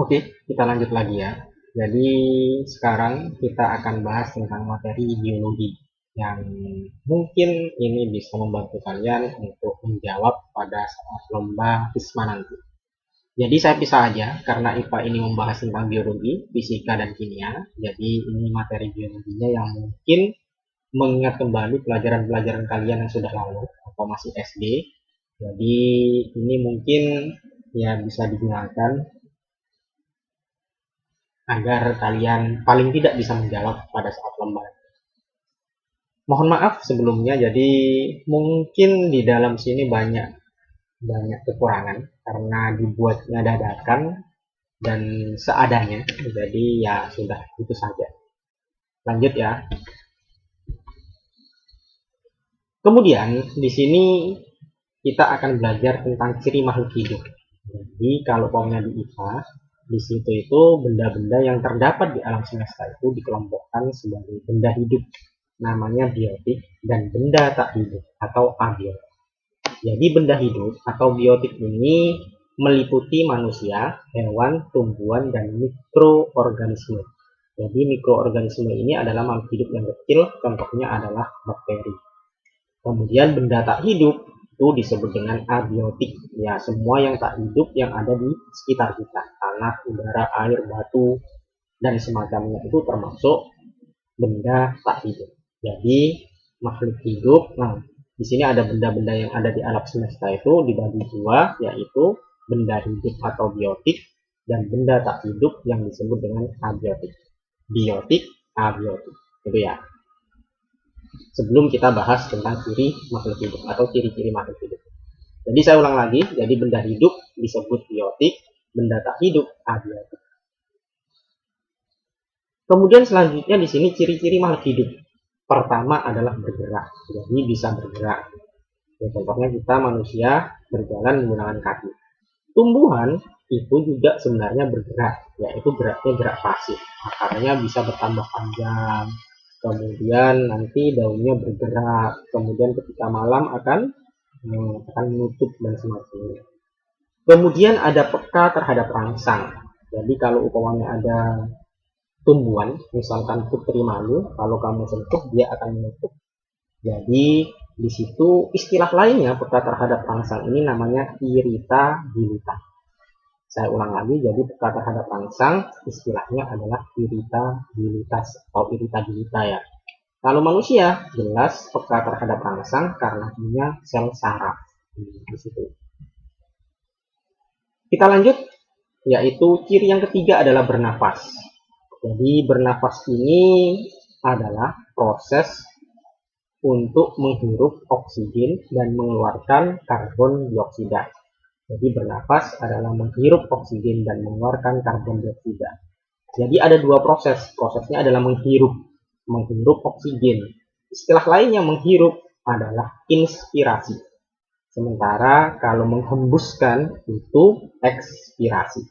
Oke, kita lanjut lagi ya. Jadi sekarang kita akan bahas tentang materi biologi yang mungkin ini bisa membantu kalian untuk menjawab pada saat lomba FISMA nanti. Jadi saya pisah aja karena IPA ini membahas tentang biologi, fisika, dan kimia. Jadi ini materi biologinya yang mungkin mengingat kembali pelajaran-pelajaran kalian yang sudah lalu atau masih SD. Jadi ini mungkin ya bisa digunakan agar kalian paling tidak bisa menjawab pada saat lomba. Mohon maaf sebelumnya, jadi mungkin di dalam sini banyak banyak kekurangan karena dibuatnya dadakan dan seadanya. Jadi ya sudah itu saja. Lanjut ya. Kemudian di sini kita akan belajar tentang ciri makhluk hidup. Jadi kalau formnya di IPA, di situ itu benda-benda yang terdapat di alam semesta itu dikelompokkan sebagai benda hidup, namanya biotik, dan benda tak hidup atau abiotik. Jadi benda hidup atau biotik ini meliputi manusia, hewan, tumbuhan, dan mikroorganisme. Jadi mikroorganisme ini adalah makhluk hidup yang kecil, contohnya adalah bakteri. Kemudian benda tak hidup itu disebut dengan abiotik. Ya, semua yang tak hidup yang ada di sekitar kita, tanah, udara, air, batu, dan semacamnya itu termasuk benda tak hidup. Jadi makhluk hidup, nah di sini ada benda-benda yang ada di alam semesta itu dibagi dua, yaitu benda hidup atau biotik dan benda tak hidup yang disebut dengan abiotik. Biotik, abiotik. Itu ya. Sebelum kita bahas tentang ciri makhluk hidup atau ciri-ciri makhluk hidup. Jadi saya ulang lagi, jadi benda hidup disebut biotik, benda tak hidup abiotik. Kemudian selanjutnya di sini ciri-ciri makhluk hidup. Pertama adalah bergerak, jadi bisa bergerak. Ya, contohnya kita manusia berjalan menggunakan kaki. Tumbuhan itu juga sebenarnya bergerak, yaitu geraknya gerak pasif. Akarnya bisa bertambah panjang, kemudian nanti daunnya bergerak, kemudian ketika malam akan menutup dan semacamnya. Kemudian ada peka terhadap rangsang. Jadi kalau umpamanya ada tumbuhan, misalkan putri malu, kalau kamu sentuh dia akan menutup. Jadi di situ istilah lainnya peka terhadap rangsang ini namanya iritabilitas. Saya ulang lagi, jadi peka terhadap rangsang istilahnya adalah iritabilitas atau iritabilitas ya. Kalau manusia jelas peka terhadap rangsang karena punya sel saraf di situ. Kita lanjut, yaitu ciri yang ketiga adalah bernafas. Jadi bernafas ini adalah proses untuk menghirup oksigen dan mengeluarkan karbon dioksida. Jadi bernafas adalah menghirup oksigen dan mengeluarkan karbon dioksida. Jadi ada dua proses. Prosesnya adalah menghirup oksigen. Istilah lain yang menghirup adalah inspirasi. Sementara kalau menghembuskan itu ekspirasi.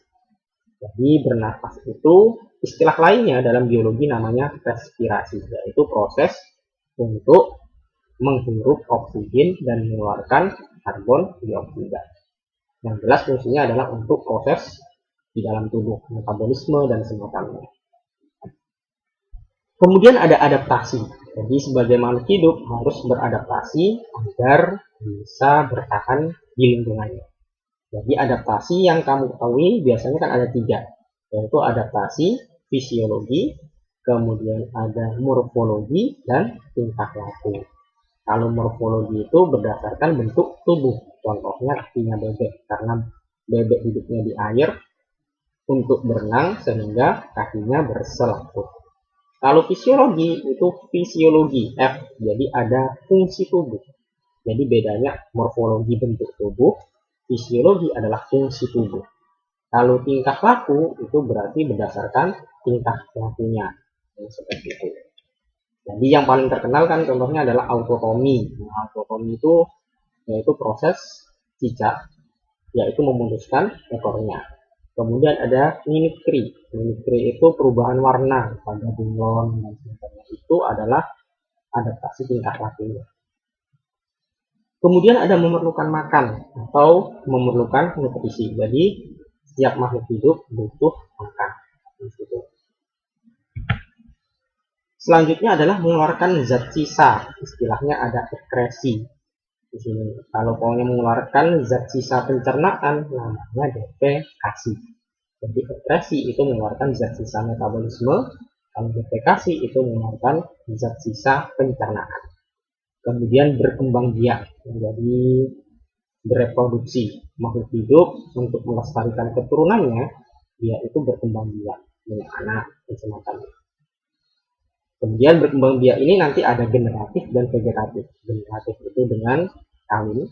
Jadi bernafas itu istilah lainnya dalam biologi namanya respirasi, yaitu proses untuk menghirup oksigen dan mengeluarkan karbon dioksida. Yang jelas fungsinya adalah untuk proses di dalam tubuh, metabolisme dan semacamnya. Kemudian ada adaptasi. Jadi sebagai makhluk hidup harus beradaptasi agar bisa bertahan di lingkungannya. Jadi adaptasi yang kamu ketahui biasanya kan ada tiga, yaitu adaptasi fisiologi, kemudian ada morfologi, dan tingkah laku. Kalau morfologi itu berdasarkan bentuk tubuh, contohnya kakinya bebek, karena bebek hidupnya di air untuk berenang sehingga kakinya berselaput. Kalau fisiologi itu fisiologi F, jadi ada fungsi tubuh. Jadi bedanya morfologi bentuk tubuh, fisiologi adalah fungsi tubuh. Kalau tingkah laku itu berarti berdasarkan tingkah lakunya, seperti itu. Jadi yang paling terkenal kan contohnya adalah autotomi. Nah, autotomi itu yaitu proses cicak, yaitu memutuskan ekornya. Kemudian ada mimikri. Mimikri itu perubahan warna pada bunglon dan sebagainya. Itu adalah adaptasi tingkah lakunya. Kemudian ada memerlukan makan atau memerlukan nutrisi. Jadi setiap makhluk hidup butuh makan. Selanjutnya adalah mengeluarkan zat sisa, istilahnya ada ekresi. Di sini kalau pokoknya mengeluarkan zat sisa pencernaan namanya defekasi. Jadi ekresi itu mengeluarkan zat sisa metabolisme, kalau defekasi itu mengeluarkan zat sisa pencernaan. Kemudian berkembang biak, menjadi bereproduksi. Makhluk hidup untuk melestarikan keturunannya, dia itu berkembang biak, punya anak dan semacamnya. Kemudian berkembang biak ini nanti ada generatif dan vegetatif. Generatif itu dengan kawin,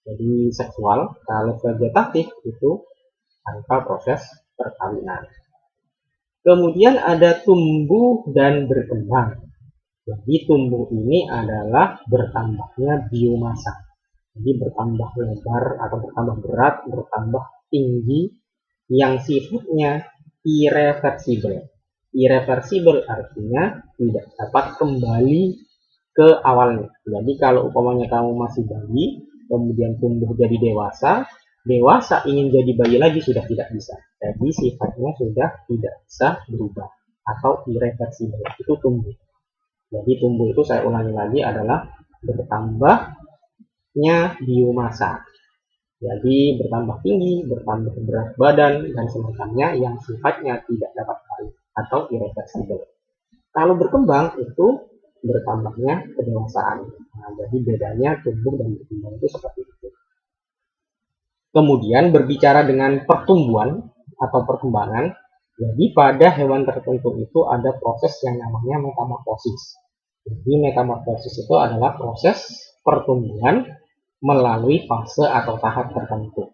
jadi seksual. Kalau vegetatif itu tanpa proses perkawinan. Kemudian ada tumbuh dan berkembang. Jadi tumbuh ini adalah bertambahnya biomasa. Jadi bertambah lebar atau bertambah berat, bertambah tinggi yang sifatnya irreversibel. Irreversibel artinya tidak dapat kembali ke awalnya. Jadi kalau umpamanya kamu masih bayi, kemudian tumbuh jadi dewasa, dewasa ingin jadi bayi lagi sudah tidak bisa. Jadi sifatnya sudah tidak bisa berubah atau irreversibel. Itu tumbuh. Jadi tumbuh itu saya ulangi lagi adalah bertambahnya biomasa. Jadi bertambah tinggi, bertambah berat badan dan semacamnya yang sifatnya tidak dapat kembali atau irreversibel. Kalau berkembang itu bertambahnya kedewasaan. Nah, jadi bedanya tumbuh dan berkembang itu seperti itu. Kemudian berbicara dengan pertumbuhan atau perkembangan, jadi pada hewan tertentu itu ada proses yang namanya metamorfosis. Jadi metamorfosis itu adalah proses pertumbuhan melalui fase atau tahap tertentu.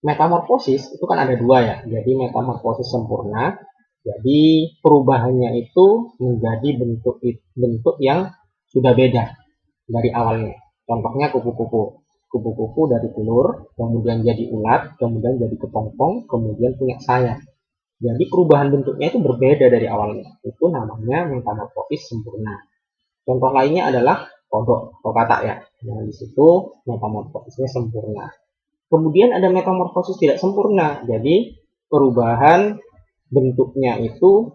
Metamorfosis itu kan ada dua ya, jadi metamorfosis sempurna. Jadi perubahannya itu menjadi bentuk yang sudah beda dari awalnya. Contohnya kupu-kupu. Kupu-kupu dari telur, kemudian jadi ulat, kemudian jadi kepompong, kemudian punya sayap. Jadi perubahan bentuknya itu berbeda dari awalnya. Itu namanya metamorfosis sempurna. Contoh lainnya adalah kodok atau katak ya. Nah, di situ metamorfosisnya sempurna. Kemudian ada metamorfosis tidak sempurna. Jadi perubahan bentuknya itu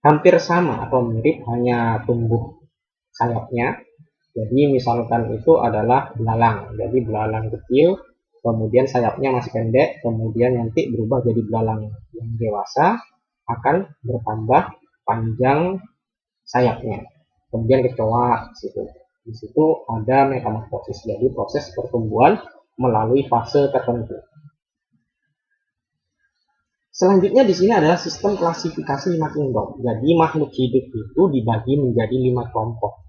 hampir sama atau mirip, hanya tumbuh sayapnya. Jadi misalkan itu adalah belalang. Jadi belalang kecil, kemudian sayapnya masih pendek, kemudian nanti berubah jadi belalang yang dewasa, akan bertambah panjang sayapnya. Kemudian kecoa di situ ada metamorfosis, jadi proses pertumbuhan melalui fase tertentu. Selanjutnya di sini adalah sistem klasifikasi Mackindorf. Jadi makhluk hidup itu dibagi menjadi 5 kelompok,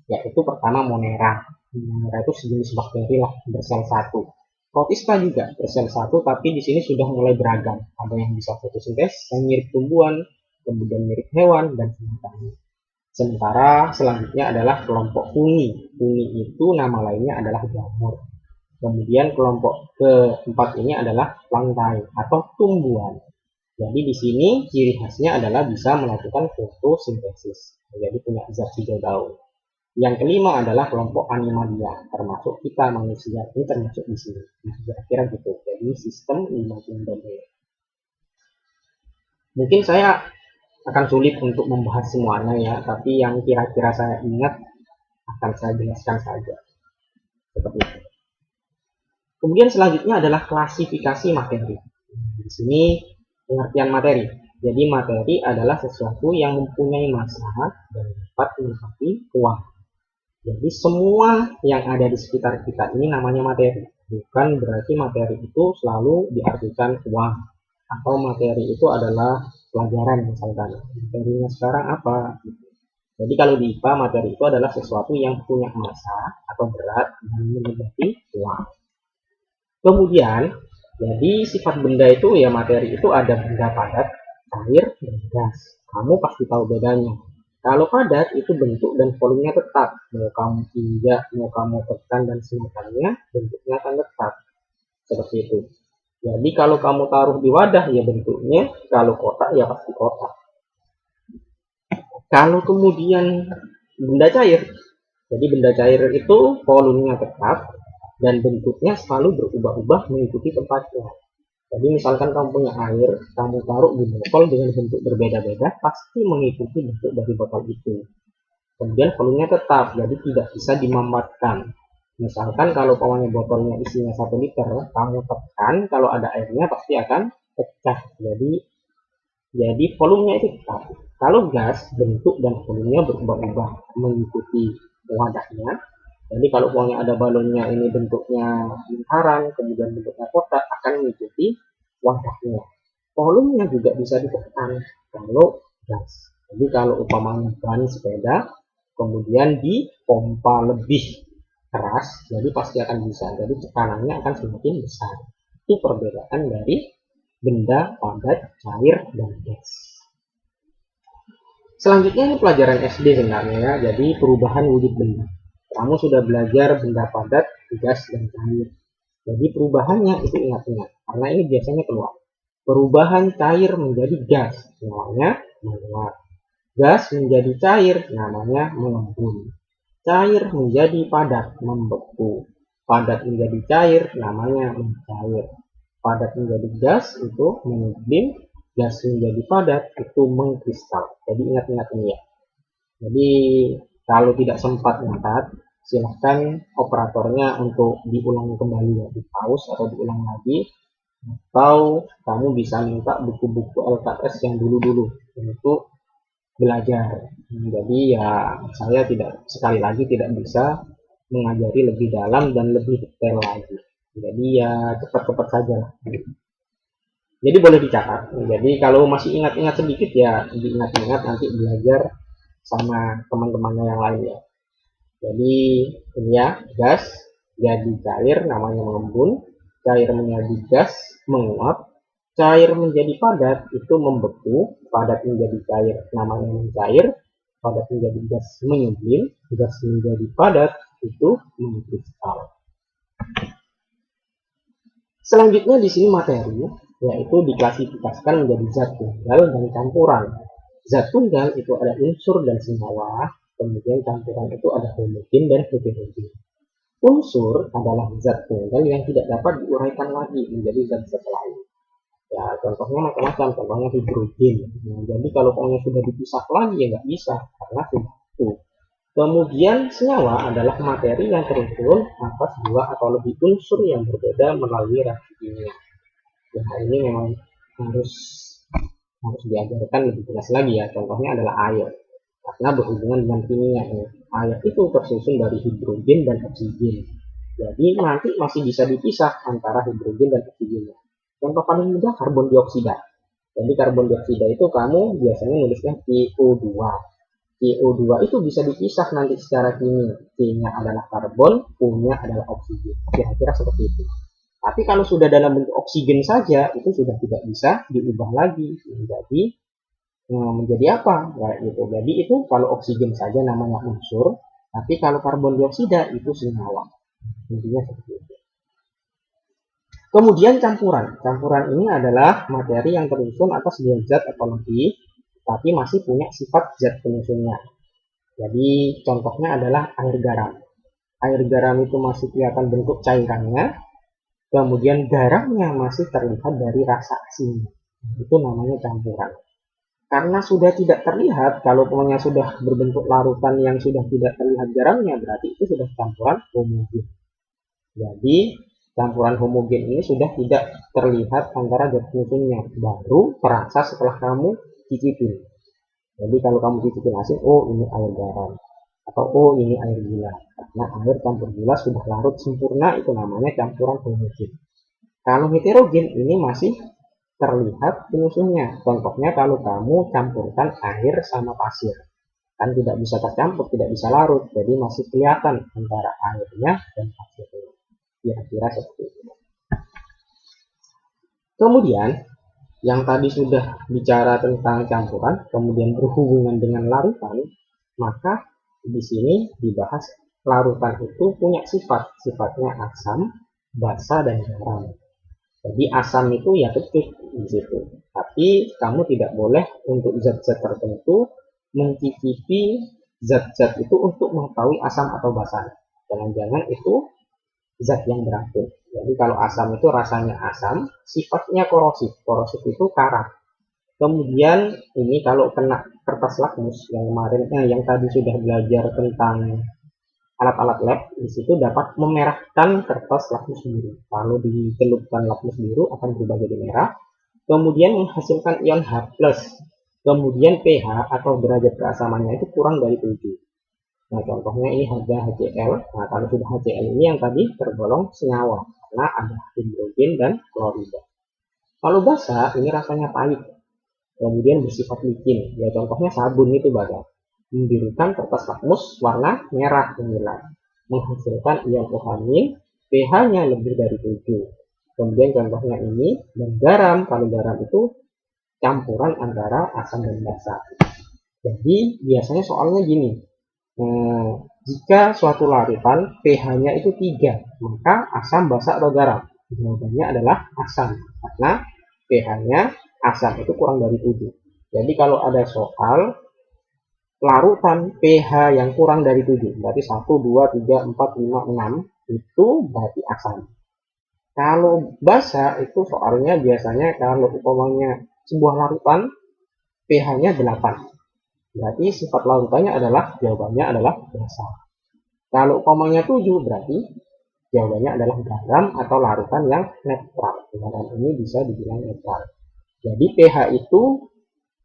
yaitu pertama Monera. Monera itu sejenis bakteri lah, bersel satu. Protista juga bersel satu, tapi di sini sudah mulai beragam. Ada yang bisa fotosintesis, yang mirip tumbuhan, kemudian mirip hewan dan semacamnya. Sementara selanjutnya adalah kelompok fungi. Fungi itu nama lainnya adalah jamur. Kemudian kelompok keempat ini adalah plankton atau tumbuhan. Jadi di sini ciri khasnya adalah bisa melakukan fotosintesis, jadi punya zat hijau daun. Yang kelima adalah kelompok animalia, termasuk kita manusia ini termasuk di sini. Nah, kira-kira gitu. Jadi sistem 5 domain. Mungkin saya akan sulit untuk membahas semuanya ya, tapi yang kira-kira saya ingat akan saya jelaskan saja. Seperti itu. Kemudian selanjutnya adalah klasifikasi materi. Di sini pengertian materi. Jadi materi adalah sesuatu yang mempunyai massa dan dapat menempati ruang. Jadi semua yang ada di sekitar kita ini namanya materi. Bukan berarti materi itu selalu diartikan uang atau materi itu adalah pelajaran misalkan. Materinya sekarang apa? Jadi kalau di IPA materi itu adalah sesuatu yang punya massa atau berat dan meliputi uang. Kemudian jadi sifat benda itu ya, materi itu ada benda padat, cair, dan gas. Kamu pasti tahu bedanya. Kalau padat itu bentuk dan volumenya tetap. Mau kamu injak, mau kamu tekan dan semacamnya, bentuknya akan tetap. Seperti itu. Jadi kalau kamu taruh di wadah ya bentuknya, kalau kotak ya pasti kotak. Kalau kemudian benda cair, jadi benda cair itu volumenya tetap dan bentuknya selalu berubah-ubah mengikuti tempatnya. Jadi misalkan kamu punya air, kamu taruh di botol dengan bentuk berbeda-beda, pasti mengikuti bentuk dari botol itu. Kemudian volumenya tetap, jadi tidak bisa dimamatkan. Misalkan kalau umpamanya botolnya isinya 1 liter, kamu tekan, kalau ada airnya pasti akan pecah. Jadi volumenya itu tetap. Kalau gas, bentuk dan volumenya berubah-ubah mengikuti wadahnya. Jadi kalau uangnya ada balonnya ini bentuknya lingkaran, kemudian bentuknya kotak, akan mengikuti wadahnya. Volumenya juga bisa ditekan kalau gas. Jadi kalau umpamanya ban sepeda, kemudian dipompa lebih keras, jadi pasti akan bisa. Jadi tekanannya akan semakin besar. Itu perbedaan dari benda, padat, cair, dan gas. Selanjutnya ini pelajaran SD sebenarnya ya, jadi perubahan wujud benda. Kamu sudah belajar benda padat, gas, dan cair. Jadi perubahannya itu ingat-ingat, karena ini biasanya keluar. Perubahan cair menjadi gas, namanya menguap. Gas menjadi cair, namanya mengembun. Cair menjadi padat, membeku. Padat menjadi cair, namanya mencair. Padat menjadi gas, itu mengembun. Gas menjadi padat, itu mengkristal. Jadi ingat-ingat ini ya. Jadi kalau tidak sempat nyatat, silahkan operatornya untuk diulang kembali ya, di pause atau diulang lagi, atau kamu bisa minta buku-buku LKS yang dulu-dulu untuk belajar. Jadi ya saya sekali lagi tidak bisa mengajari lebih dalam dan lebih detail lagi. Jadi ya cepat-cepat saja. Jadi boleh dicatat. Jadi kalau masih ingat-ingat sedikit ya diingat-ingat, nanti belajar sama teman-temannya yang lain ya. Jadi ini ya, gas jadi cair namanya mengembun, cair menjadi gas menguap, cair menjadi padat itu membeku, padat menjadi cair namanya mencair, padat menjadi gas menyublim, gas menjadi padat itu mengkristal. Selanjutnya di sini materi, yaitu diklasifikasikan menjadi zat tunggal dan campuran. Zat tunggal itu ada unsur dan senyawa, kemudian campuran itu ada homogen dan heterogen. Unsur adalah zat tunggal yang tidak dapat diuraikan lagi menjadi zat-zat lain. Ya, contohnya macam-macam, contohnya hidrogen. Nah, jadi kalau pokoknya sudah dipisah lagi ya nggak bisa, karena sudah itu. Kemudian senyawa adalah materi yang tersusun atas 2 atau lebih unsur yang berbeda melalui reaksi kimia. Ya, ini memang harus diajarkan lebih jelas lagi ya. Contohnya adalah air, karena berhubungan dengan kimia. Air itu tersusun dari hidrogen dan oksigen. Jadi nanti masih bisa dipisah antara hidrogen dan oksigen. Contoh paling mudah karbon dioksida. Jadi karbon dioksida itu kamu biasanya nulisnya CO2. CO2 itu bisa dipisah nanti secara kimia. C-nya adalah karbon, O-nya adalah oksigen. Kira-kira seperti itu. Tapi kalau sudah dalam bentuk oksigen saja, itu sudah tidak bisa diubah lagi menjadi apa? Nah, gitu. Jadi itu kalau oksigen saja namanya unsur, tapi kalau karbon dioksida itu senyawa. Intinya seperti itu. Kemudian campuran. Campuran ini adalah materi yang tersusun atas 2 zat atau lebih, tapi masih punya sifat zat penyusunnya. Jadi contohnya adalah air garam. Air garam itu masih kelihatan bentuk cairannya, kemudian garamnya masih terlihat dari rasa asinnya. Itu namanya campuran. Karena sudah tidak terlihat, kalau pokoknya sudah berbentuk larutan yang sudah tidak terlihat garamnya, berarti itu sudah campuran homogen. Jadi campuran homogen ini sudah tidak terlihat antara zat penyusunnya, baru terasa setelah kamu cicipin. Jadi kalau kamu cicipin asin, oh ini air garam, atau oh ini air gula. Karena air campur gula sudah larut sempurna, itu namanya campuran homogen. Kalau heterogen ini masih terlihat penyusunnya. Contohnya kalau kamu campurkan air sama pasir, kan tidak bisa tercampur, tidak bisa larut, jadi masih kelihatan antara airnya dan pasirnya. Kira-kira seperti itu. Kemudian yang tadi sudah bicara tentang campuran, kemudian berhubungan dengan larutan, maka di sini dibahas larutan itu punya sifatnya asam, basa, dan garam. Jadi asam itu ya kecut di situ. Tapi kamu tidak boleh untuk zat-zat tertentu mencicipi zat-zat itu untuk mengetahui asam atau basa. Jangan-jangan itu zat yang beracun. Jadi kalau asam itu rasanya asam, sifatnya korosif. Korosif itu karat. Kemudian ini kalau kena kertas lakmus yang kemarin, yang tadi sudah belajar tentang alat-alat lab, di situ dapat memerahkan kertas lakmus biru. Kalau dicelupkan lakmus biru akan berubah jadi merah. Kemudian menghasilkan ion H+. Kemudian pH atau derajat keasamannya itu kurang dari 7. Nah, contohnya ini HCl. Nah, kalau sudah HCl ini yang tadi tergolong senyawa karena ada hidrogen dan klorida. Kalau basa ini rasanya pahit. Kemudian bersifat licin. Ya contohnya sabun itu badan. Membirukan kertas lakmus warna merah gemilang. Menghasilkan ion OH-, pH-nya lebih dari 7. Kemudian contohnya ini, dan garam. Kalau garam itu campuran antara asam dan basa. Jadi biasanya soalnya gini, jika suatu larutan pH-nya itu 3, maka asam, basa, atau garam? Jawabannya adalah asam, karena pH-nya asam itu kurang dari 7. Jadi kalau ada soal larutan pH yang kurang dari 7, berarti 1, 2, 3, 4, 5, 6, itu berarti asam. Kalau basa itu soalnya biasanya kalau umpamanya sebuah larutan pH-nya 8, berarti sifat larutannya adalah, jawabannya adalah basa. Kalau umpamanya 7, berarti jawabannya adalah garam atau larutan yang netral. Garam ini bisa dibilang netral. Jadi pH itu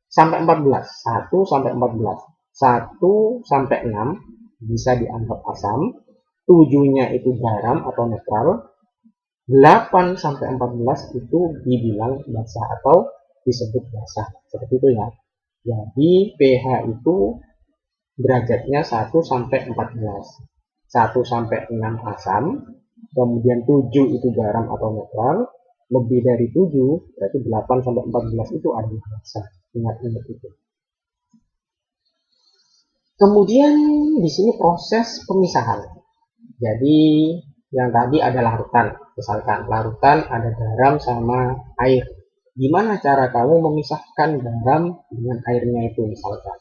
sampai 14, 1 sampai 14, 1 sampai 6 bisa dianggap asam, 7-nya itu garam atau netral, 8 sampai 14 itu dibilang basa atau disebut basa. Seperti itu ya. Jadi pH itu derajatnya 1 sampai 14. 1 sampai 6 asam, kemudian 7 itu garam atau netral, lebih dari 7 berarti 8 sampai 14 itu adalah basa. Ingat-ingat itu. Kemudian di sini proses pemisahan. Jadi yang tadi ada larutan, misalkan larutan ada garam sama air. Gimana cara kamu memisahkan garam dengan airnya itu misalkan?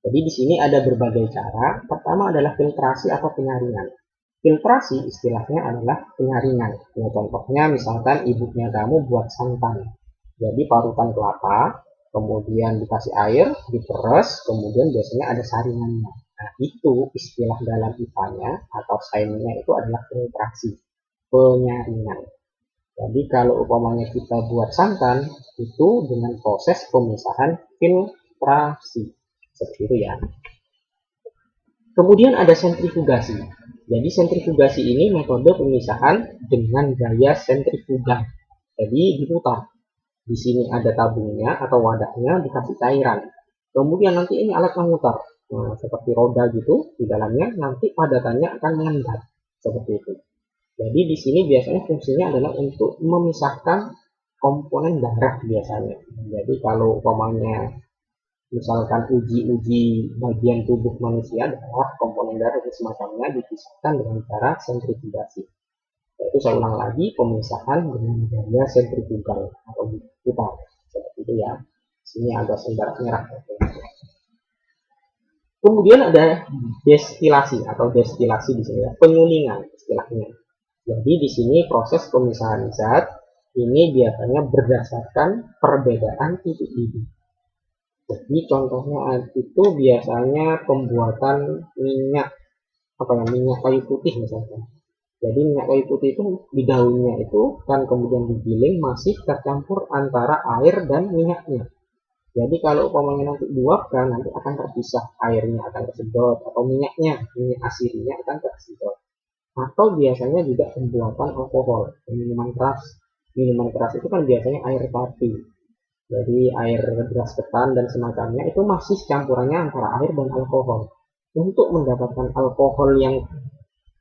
Jadi di sini ada berbagai cara. Pertama adalah filtrasi atau penyaringan. Filtrasi istilahnya adalah penyaringan. Ya, contohnya misalkan ibunya kamu buat santan. Jadi parutan kelapa, kemudian dikasih air, diperes, kemudian biasanya ada saringannya. Nah, itu istilah dalam IPA-nya atau sainsnya itu adalah filtrasi, penyaringan. Jadi kalau umpamanya kita buat santan, itu dengan proses pemisahan filtrasi. Seperti itu ya. Kemudian ada sentrifugasi. Jadi sentrifugasi ini metode pemisahan dengan gaya sentrifugal. Jadi diputar. Di sini ada tabungnya atau wadahnya, dikasih cairan. Kemudian nanti ini alat memutar. Nah, seperti roda gitu di dalamnya, nanti padatannya akan mengendap seperti itu. Jadi di sini biasanya fungsinya adalah untuk memisahkan komponen darah biasanya. Jadi kalau umpamanya misalkan uji bagian tubuh manusia, darah, komponen darah dan semacamnya dipisahkan dengan cara sentrifugasi. Yaitu saya ulang lagi, pemisahan dengan gaya sentrifugal atau putar seperti itu ya. Sini agak sembara merah. Kemudian ada destilasi atau destilasi di sini ya, penyulingan istilahnya. Jadi di sini proses pemisahan zat ini biasanya berdasarkan perbedaan titik didih. Jadi contohnya itu biasanya pembuatan minyak minyak kayu putih misalnya. Jadi minyak kayu putih itu di daunnya itu kan kemudian digiling masih tercampur antara air dan minyaknya. Jadi kalau umpamanya nanti diuapkan, nanti akan terpisah, airnya akan tersedot atau minyak aslinya akan tersedot. Atau biasanya juga pembuatan alkohol, minuman keras. Minuman keras itu kan biasanya air pati. Jadi air beras ketan dan semacamnya itu masih campurannya antara air dan alkohol. Untuk mendapatkan alkohol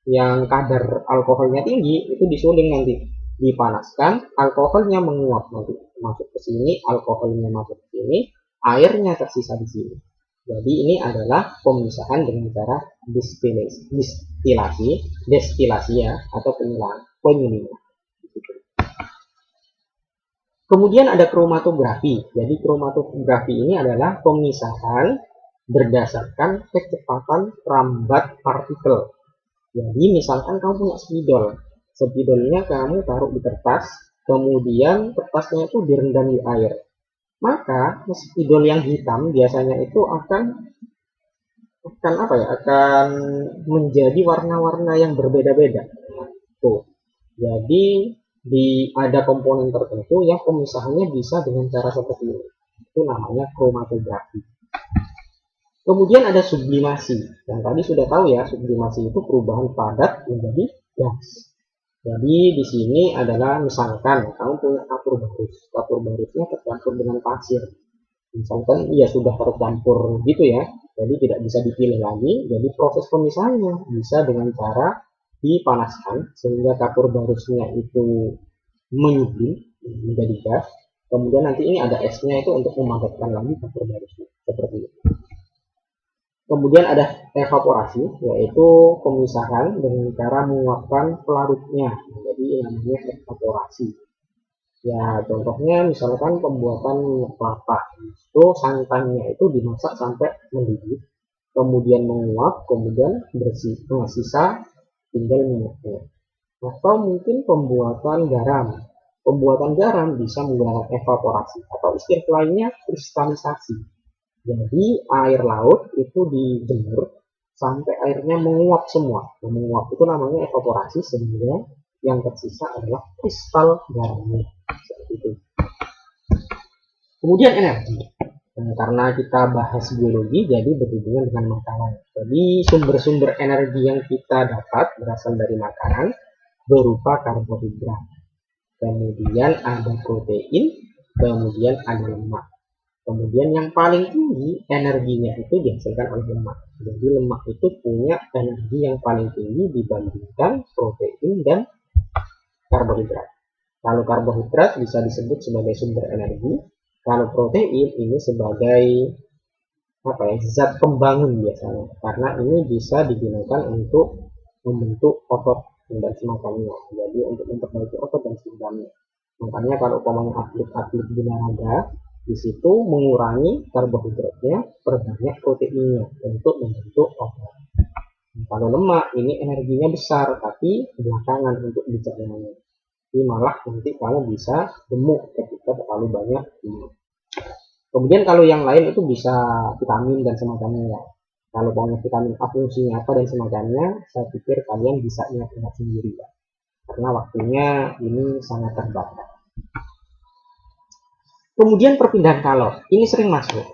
yang kadar alkoholnya tinggi itu disuling nanti, dipanaskan, alkoholnya menguap nanti masuk ke sini, alkoholnya masuk ke sini, airnya tersisa di sini. Jadi ini adalah pemisahan dengan cara destilasi ya, atau penyulingan. Kemudian ada kromatografi. Jadi kromatografi ini adalah pemisahan berdasarkan kecepatan rambat partikel. Jadi misalkan kamu punya spidol. Spidolnya kamu taruh di kertas, kemudian kertasnya itu direndam di air. Maka spidol yang hitam biasanya itu akan apa ya? Akan menjadi warna-warna yang berbeda-beda. Tuh. Jadi ada komponen tertentu yang pemisahannya bisa dengan cara seperti ini. Itu namanya kromatografi. Kemudian ada sublimasi. Yang tadi sudah tahu ya, sublimasi itu perubahan padat menjadi gas. Jadi di sini adalah misalkan kamu punya kapur barus. Kapur barusnya tercampur dengan pasir. Misalkan ya sudah tercampur gitu ya. Jadi tidak bisa dipilih lagi. Jadi proses pemisahannya bisa dengan cara dipanaskan sehingga kapur barusnya itu menyublim menjadi gas. Kemudian nanti ini ada esnya itu untuk memadatkan lagi kapur barusnya seperti itu. Kemudian ada evaporasi, yaitu pemisahan dengan cara menguapkan pelarutnya. Jadi namanya evaporasi. Ya contohnya misalkan pembuatan minyak kelapa. Itu santannya itu dimasak sampai mendidih, kemudian menguap, kemudian bersih, sisa tinggal minyaknya. Atau mungkin pembuatan garam. Pembuatan garam bisa menggunakan evaporasi atau istilah lainnya kristalisasi. Jadi air laut itu dijemur sampai airnya menguap semua. Menguap itu namanya evaporasi sehingga yang tersisa adalah kristal garamnya. Seperti itu. Kemudian energi. Nah, karena kita bahas biologi, jadi berhubungan dengan makanan. Jadi sumber-sumber energi yang kita dapat berasal dari makanan berupa karbohidrat. Kemudian ada protein, kemudian ada lemak. Kemudian yang paling tinggi energinya itu dihasilkan oleh lemak. Jadi lemak itu punya energi yang paling tinggi dibandingkan protein dan karbohidrat. Kalau karbohidrat bisa disebut sebagai sumber energi, kalau protein ini sebagai zat pembangun biasanya, karena ini bisa digunakan untuk membentuk otot dan semacamnya. Jadi untuk memperbaiki otot dan semacamnya. Makanya kalau umpamanya atlet-atlet binaraga di situ mengurangi karbohidratnya, perbanyak proteinnya untuk membentuk otot. Kalau lemak ini energinya besar tapi belakangan untuk dicernanya. Jadi malah nanti kamu bisa gemuk ketika terlalu banyak minum. Kemudian kalau yang lain itu bisa vitamin dan semacamnya ya. Kalau banyak vitamin A fungsinya apa dan semacamnya, saya pikir kalian bisa ingat-ingat sendiri ya. Karena waktunya ini sangat terbatas. Kemudian perpindahan kalor, ini sering masuk.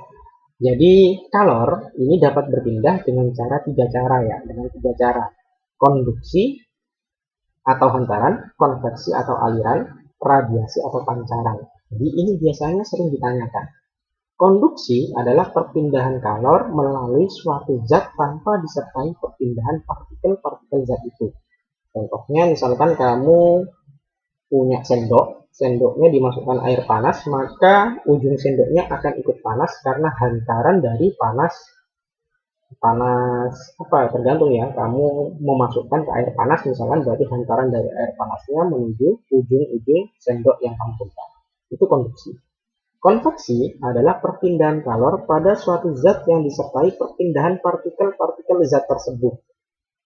Jadi kalor ini dapat berpindah dengan tiga cara. Konduksi atau hantaran, konveksi atau aliran, radiasi atau pancaran. Jadi ini biasanya sering ditanyakan. Konduksi adalah perpindahan kalor melalui suatu zat tanpa disertai perpindahan partikel-partikel zat itu. Contohnya misalkan kamu punya sendoknya dimasukkan air panas, maka ujung sendoknya akan ikut panas karena hantaran dari panas tergantung ya, kamu memasukkan ke air panas misalkan, berarti hantaran dari air panasnya menuju ujung-ujung sendok yang kamu pegang. Itu konduksi. Konveksi adalah perpindahan kalor pada suatu zat yang disertai perpindahan partikel-partikel zat tersebut.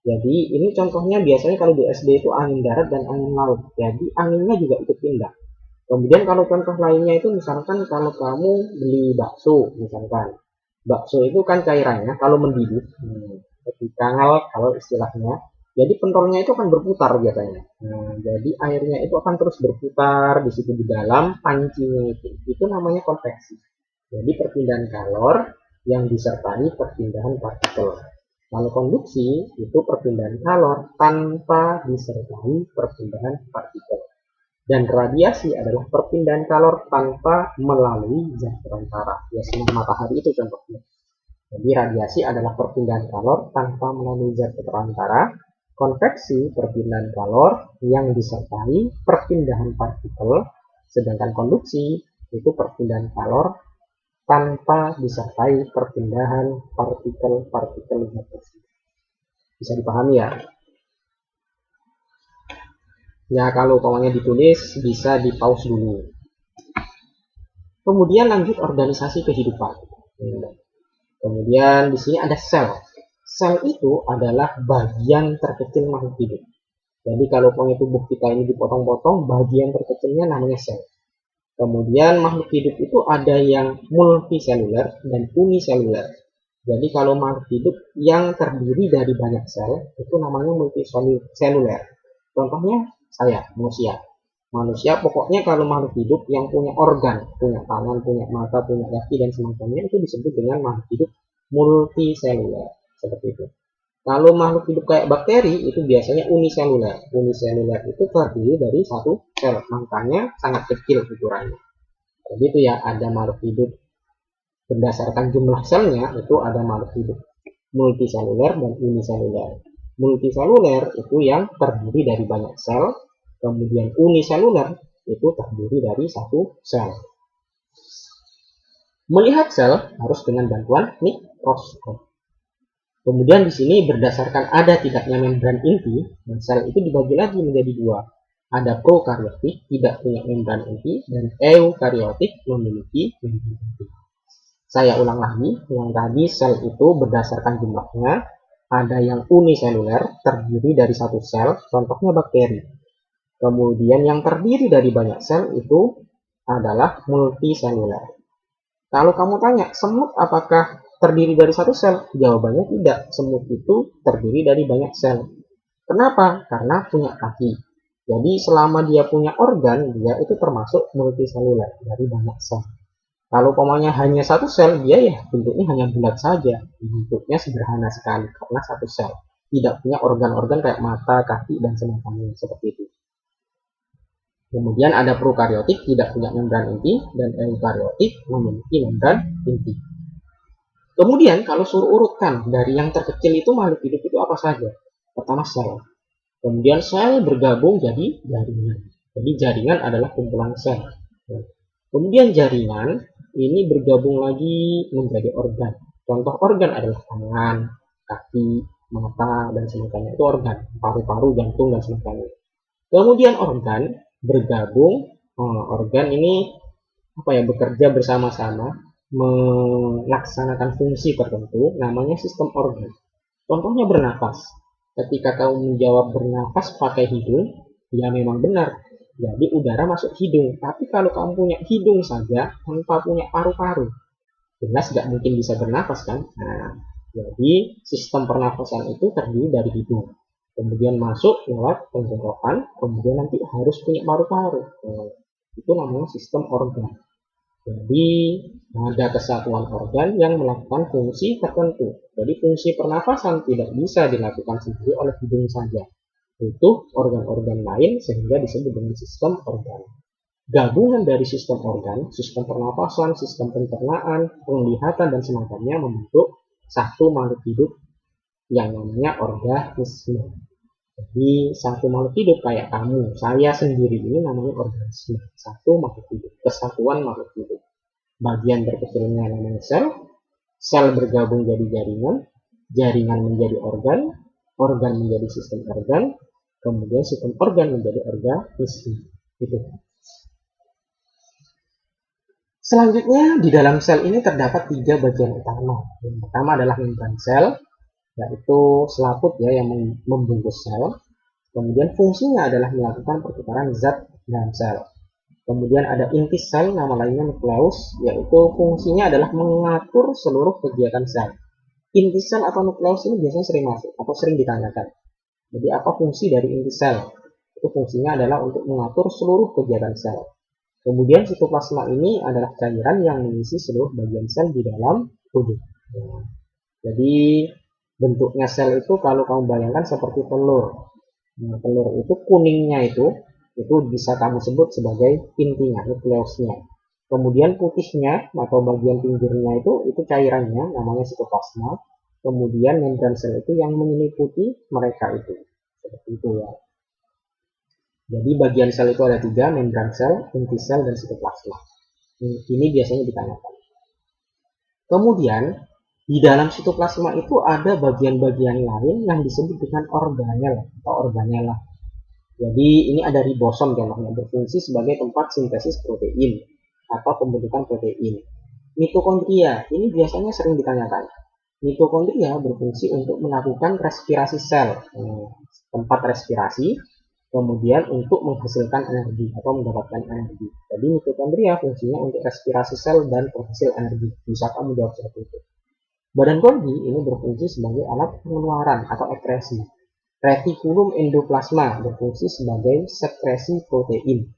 Jadi ini contohnya biasanya kalau di SD itu angin darat dan angin laut. Jadi anginnya juga ikut pindah. Kemudian kalau contoh lainnya itu misalkan kalau kamu beli bakso misalkan. Bakso itu kan cairannya kalau mendidih, ketika ngalap kalau istilahnya. Jadi pentolnya itu akan berputar biasanya. Nah, jadi airnya itu akan terus berputar di situ di dalam pancinya itu. Itu namanya konveksi. Jadi perpindahan kalor yang disertai perpindahan partikel. Kalau konduksi itu perpindahan kalor tanpa disertai perpindahan partikel. Dan radiasi adalah perpindahan kalor tanpa melalui zat perantara. Ya sinar matahari itu contohnya. Jadi radiasi adalah perpindahan kalor tanpa melalui zat perantara. Konveksi perpindahan kalor yang disertai perpindahan partikel. Sedangkan konduksi itu perpindahan kalor tanpa disertai perpindahan partikel-partikel zat tersebut. Bisa dipahami ya? Ya kalau umpamanya ditulis bisa di pause dulu. Kemudian lanjut organisasi kehidupan. Kemudian di sini ada sel. Sel itu adalah bagian terkecil makhluk hidup. Jadi kalau punya tubuh kita ini dipotong-potong, bagian terkecilnya namanya sel. Kemudian makhluk hidup itu ada yang multiseluler dan uniseluler. Jadi kalau makhluk hidup yang terdiri dari banyak sel itu namanya multiseluler. Contohnya saya, manusia. Manusia pokoknya kalau makhluk hidup yang punya organ, punya tangan, punya mata, punya kaki dan semacamnya itu disebut dengan makhluk hidup multiseluler. Seperti itu. Kalau makhluk hidup kayak bakteri itu biasanya uniseluler. Uniseluler itu terdiri dari satu sel, makanya sangat kecil ukurannya. Jadi itu ya, ada makhluk hidup berdasarkan jumlah selnya itu ada makhluk hidup multiseluler dan uniseluler. Multiseluler itu yang terdiri dari banyak sel, kemudian uniseluler itu terdiri dari satu sel. Melihat sel harus dengan bantuan mikroskop. Kemudian di sini berdasarkan ada tidaknya membran inti, dan sel itu dibagi lagi menjadi dua. Ada prokaryotik tidak punya membran inti dan eukaryotik memiliki membran inti. Saya ulang lagi, yang tadi sel itu berdasarkan jumlahnya, ada yang uniseluler terdiri dari satu sel, contohnya bakteri. Kemudian yang terdiri dari banyak sel itu adalah multiseluler. Kalau kamu tanya, semut apakah terdiri dari satu sel? Jawabannya tidak. Semut itu terdiri dari banyak sel. Kenapa? Karena punya kaki. Jadi selama dia punya organ, dia itu termasuk multiseluler dari banyak sel. Kalau umpamanya hanya satu sel, dia ya bentuknya hanya bulat saja. Bentuknya sederhana sekali karena satu sel. Tidak punya organ-organ kayak mata, kaki, dan semacamnya seperti itu. Kemudian ada prokaryotik tidak punya membran inti dan eukaryotik memiliki membran inti. Kemudian kalau suruh urutkan dari yang terkecil itu makhluk hidup itu apa saja? Pertama sel. Kemudian sel bergabung jadi jaringan. Jadi jaringan adalah kumpulan sel. Kemudian jaringan ini bergabung lagi menjadi organ. Contoh organ adalah tangan, kaki, mata, dan semacamnya. Itu organ. Paru-paru, jantung, dan semacamnya. Kemudian organ bergabung, organ ini bekerja bersama-sama melaksanakan fungsi tertentu, namanya sistem organ. Contohnya bernafas. Ketika kamu menjawab bernafas pakai hidung, ya memang benar. Jadi udara masuk hidung. Tapi kalau kamu punya hidung saja tanpa punya paru-paru, jelas nggak mungkin bisa bernafas kan? Nah, jadi sistem pernafasan itu terdiri dari hidung. Kemudian masuk lewat tenggorokan, kemudian nanti harus punya paru-paru. Itu namanya sistem organ. Jadi ada kesatuan organ yang melakukan fungsi tertentu. Jadi fungsi pernafasan tidak bisa dilakukan sendiri oleh hidung saja. Butuh organ-organ lain sehingga disebut dengan sistem organ. Gabungan dari sistem organ, sistem pernafasan, sistem pencernaan, penglihatan, dan semacamnya membentuk satu makhluk hidup yang namanya organisme. Jadi satu makhluk hidup kayak kamu, saya sendiri ini namanya organisme. Satu makhluk hidup, kesatuan makhluk hidup. Bagian terkecilnya namanya sel, sel bergabung jadi jaringan, jaringan menjadi organ, organ menjadi sistem organ, kemudian sistem organ menjadi organisme. Gitu. Selanjutnya di dalam sel ini terdapat 3 bagian utama. Yang pertama adalah membran sel, yaitu selaput ya yang membungkus sel. Kemudian fungsinya adalah melakukan pertukaran zat dalam sel. Kemudian ada inti sel, nama lainnya nukleus, yaitu fungsinya adalah mengatur seluruh kegiatan sel. Inti sel atau nukleus ini biasanya sering masuk atau sering ditanyakan. Jadi apa fungsi dari inti sel? Itu fungsinya adalah untuk mengatur seluruh kegiatan sel. Kemudian sitoplasma ini adalah cairan yang mengisi seluruh bagian sel di dalam tubuh. Jadi bentuknya sel itu kalau kamu bayangkan seperti telur. Nah, telur itu kuningnya itu bisa kamu sebut sebagai intinya, nukleusnya. Kemudian putihnya atau bagian pinggirnya itu cairannya, namanya sitoplasma. Kemudian membran sel itu yang menyelimuti mereka itu. Seperti itu ya. Jadi bagian sel itu ada 3, membran sel, inti sel, dan sitoplasma. Ini biasanya ditanyakan. Kemudian di dalam sitoplasma itu ada bagian-bagian lain yang disebut dengan organel atau organela. Jadi ini ada ribosom contohnya, berfungsi sebagai tempat sintesis protein atau pembentukan protein. Mitokondria ini biasanya sering ditanyakan. Mitokondria berfungsi untuk melakukan respirasi sel, tempat respirasi. Kemudian untuk menghasilkan energi atau mendapatkan energi. Jadi mitokondria fungsinya untuk respirasi sel dan penghasil energi. Bisa kamu jawab seperti itu. Badan Golgi ini berfungsi sebagai alat pengeluaran atau ekskresi. Retikulum endoplasma berfungsi sebagai sekresi protein.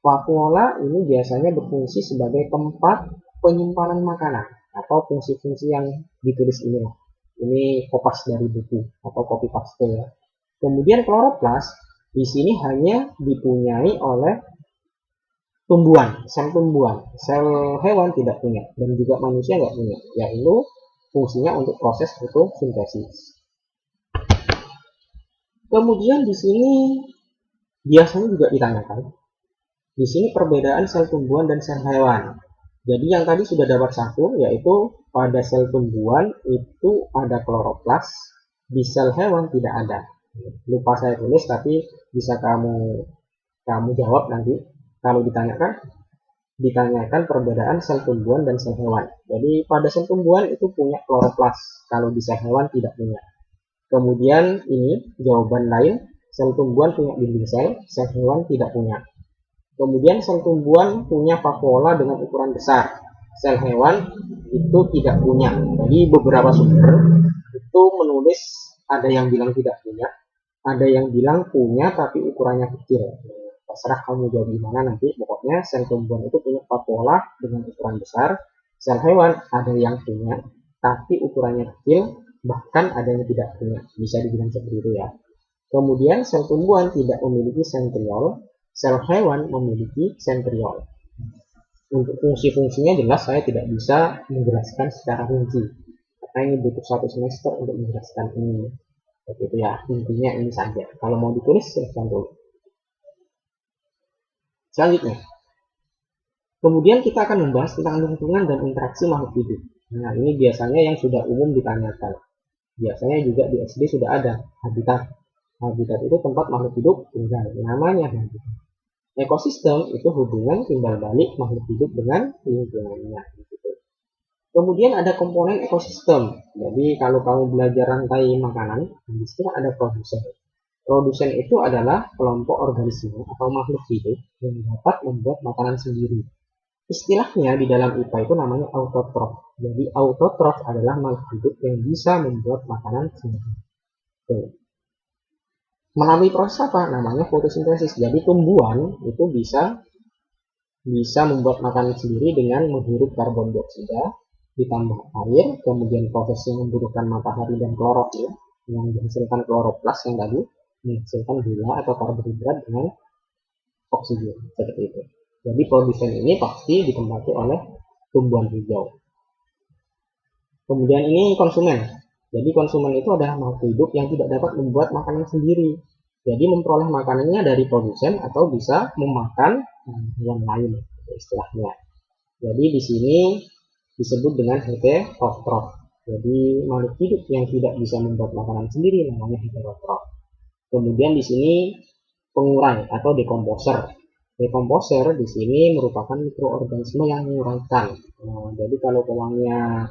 Vakuola ini biasanya berfungsi sebagai tempat penyimpanan makanan atau fungsi-fungsi yang ditulis inilah. Ini kopas dari buku atau copy paste ya. Kemudian kloroplas di sini hanya dipunyai oleh tumbuhan, sel tumbuhan. Sel hewan tidak punya dan juga manusia nggak punya, yaitu fungsinya untuk proses fotosintesis. Kemudian di sini biasanya juga ditanyakan, di sini perbedaan sel tumbuhan dan sel hewan. Jadi yang tadi sudah dapat satu, yaitu pada sel tumbuhan itu ada kloroplas, di sel hewan tidak ada. Lupa saya tulis, tapi bisa kamu jawab nanti kalau ditanyakan perbedaan sel tumbuhan dan sel hewan. Jadi pada sel tumbuhan itu punya kloroplas, kalau di sel hewan tidak punya. Kemudian ini jawaban lain, sel tumbuhan punya dinding sel hewan tidak punya. Kemudian sel tumbuhan punya vakuola dengan ukuran besar, sel hewan itu tidak punya. Jadi beberapa sumber itu menulis ada yang bilang tidak punya, ada yang bilang punya tapi ukurannya kecil. Terserah kamu jawab gimana nanti. Pokoknya sel tumbuhan itu punya vakuola dengan ukuran besar, sel hewan ada yang punya tapi ukurannya kecil, bahkan ada yang tidak punya, bisa dibilang seperti itu ya. Kemudian sel tumbuhan tidak memiliki sentriol, sel hewan memiliki sentriol. Untuk fungsi-fungsinya jelas saya tidak bisa menjelaskan secara rinci, karena ini butuh 1 semester untuk menjelaskan ini. Begitu ya, intinya ini saja. Kalau mau ditulis silahkan dulu. Selanjutnya, kemudian kita akan membahas tentang lingkungan dan interaksi makhluk hidup. Nah, ini biasanya yang sudah umum ditanyakan. Biasanya juga di SD sudah ada habitat. Habitat itu tempat makhluk hidup tinggal, namanya habitat. Ekosistem itu hubungan timbal balik makhluk hidup dengan lingkungannya. Kemudian ada komponen ekosistem. Jadi kalau kamu belajar rantai makanan, di sini ada produsen. Produsen itu adalah kelompok organisme atau makhluk hidup yang dapat membuat makanan sendiri. Istilahnya di dalam IPA itu namanya autotrof. Jadi autotrof adalah makhluk hidup yang bisa membuat makanan sendiri. Melalui proses apa? Namanya fotosintesis. Jadi tumbuhan itu bisa membuat makanan sendiri dengan menghirup karbon dioksida ditambah air, kemudian proses yang membutuhkan matahari dan klorofil yang menghasilkan kloroplas yang tadi menghasilkan gula atau karbohidrat dengan oksigen seperti itu. Jadi produsen ini pasti ditempati oleh tumbuhan hijau. Kemudian ini konsumen. Jadi konsumen itu adalah makhluk hidup yang tidak dapat membuat makanan sendiri. Jadi memperoleh makanannya dari produsen atau bisa memakan yang lain istilahnya. Jadi di sini disebut dengan heterotrof. Jadi makhluk hidup yang tidak bisa membuat makanan sendiri namanya heterotrof. Kemudian di sini pengurai atau dekomposer. Dekomposer di sini merupakan mikroorganisme yang menguraikan. Jadi kalau umpamanya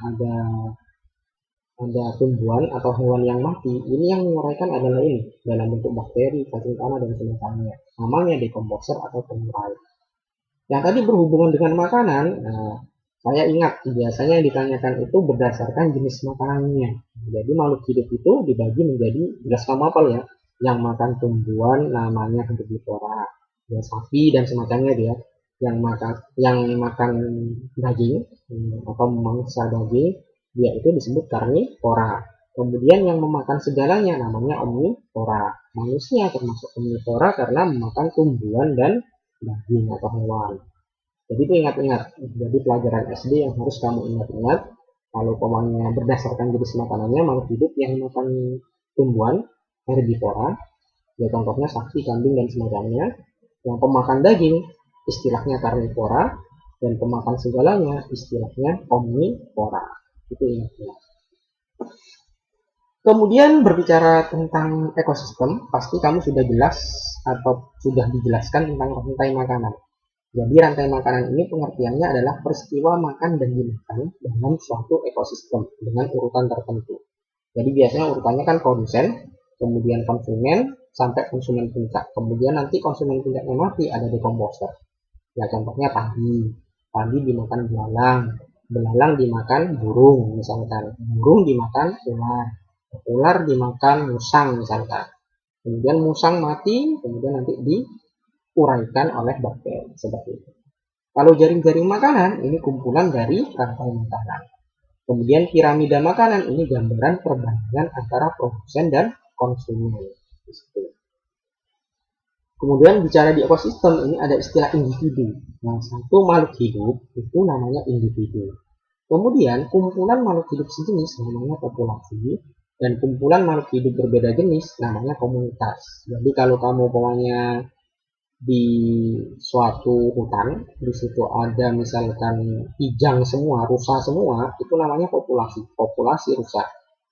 ada tumbuhan atau hewan yang mati, ini yang menguraikan adalah ini dalam bentuk bakteri, cacing tanah dan semacamnya. Namanya dekomposer atau pengurai. Yang tadi berhubungan dengan makanan, saya ingat biasanya yang ditanyakan itu berdasarkan jenis makanannya. Jadi makhluk hidup itu dibagi menjadi jelas kamu apal ya. Yang makan tumbuhan namanya herbivora, ya sapi dan semacamnya dia. Yang makan daging atau mangsa daging, dia itu disebut karnivora. Kemudian yang memakan segalanya namanya omnivora. Manusia termasuk omnivora karena memakan tumbuhan dan daging atau hewan. Jadi itu ingat-ingat. Jadi pelajaran SD yang harus kamu ingat-ingat. Kalau pemangnya berdasarkan jenis makanannya, makhluk hidup yang makan tumbuhan herbivora, ya contohnya sapi, kambing dan semacamnya. Yang pemakan daging istilahnya karnivora, dan pemakan segalanya istilahnya omnivora. Itu ingat-ingat. Kemudian berbicara tentang ekosistem, pasti kamu sudah jelas atau sudah dijelaskan tentang rantai makanan. Jadi rantai makanan ini pengertiannya adalah peristiwa makan dan dimakan dalam suatu ekosistem dengan urutan tertentu. Jadi biasanya urutannya kan produsen, kemudian konsumen, sampai konsumen puncak. Kemudian nanti konsumen puncaknya mati, ada dekomposer. Ya contohnya padi dimakan belalang, belalang dimakan burung misalkan, burung dimakan ular, ular dimakan musang misalkan. Kemudian musang mati, kemudian nanti diuraikan oleh bakteri seperti itu. Kalau jaring-jaring makanan ini kumpulan dari rantai makanan. Kemudian piramida makanan ini gambaran perbandingan antara produsen dan konsumen. Kemudian bicara di ekosistem ini ada istilah individu. Nah, satu makhluk hidup itu namanya individu. Kemudian kumpulan makhluk hidup sejenis namanya populasi, dan kumpulan makhluk hidup berbeda jenis namanya komunitas. Jadi kalau kamu pokoknya di suatu hutan, di situ ada misalkan kijang semua, rusa semua, itu namanya populasi rusa.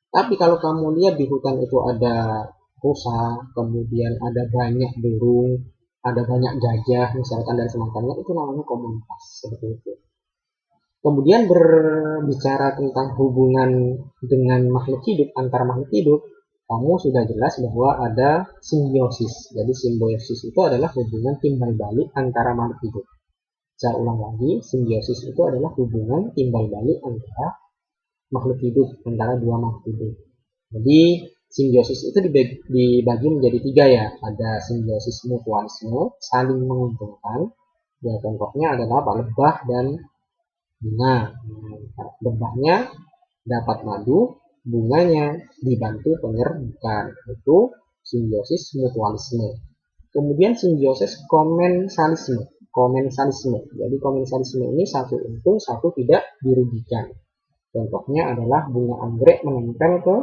Tapi kalau kamu lihat di hutan itu ada rusa, kemudian ada banyak burung, ada banyak gajah misalkan dan semacamnya, itu namanya komunitas seperti itu. Kemudian berbicara tentang hubungan dengan makhluk hidup, antar makhluk hidup, kamu sudah jelas bahwa ada simbiosis. Jadi simbiosis itu adalah hubungan timbal balik antara makhluk hidup. Saya ulang lagi, simbiosis itu adalah hubungan timbal balik antara makhluk hidup, antara dua makhluk hidup. Jadi simbiosis itu dibagi menjadi tiga ya. Ada simbiosis mutualisme, saling menguntungkan. Ya contohnya adalah lebah dan bunga. Lebahnya dapat madu, bunganya dibantu penyerbukan. Itu simbiosis mutualisme. Kemudian simbiosis komensalisme. Jadi komensalisme ini satu untung, satu tidak dirugikan. Contohnya adalah bunga anggrek menempel ke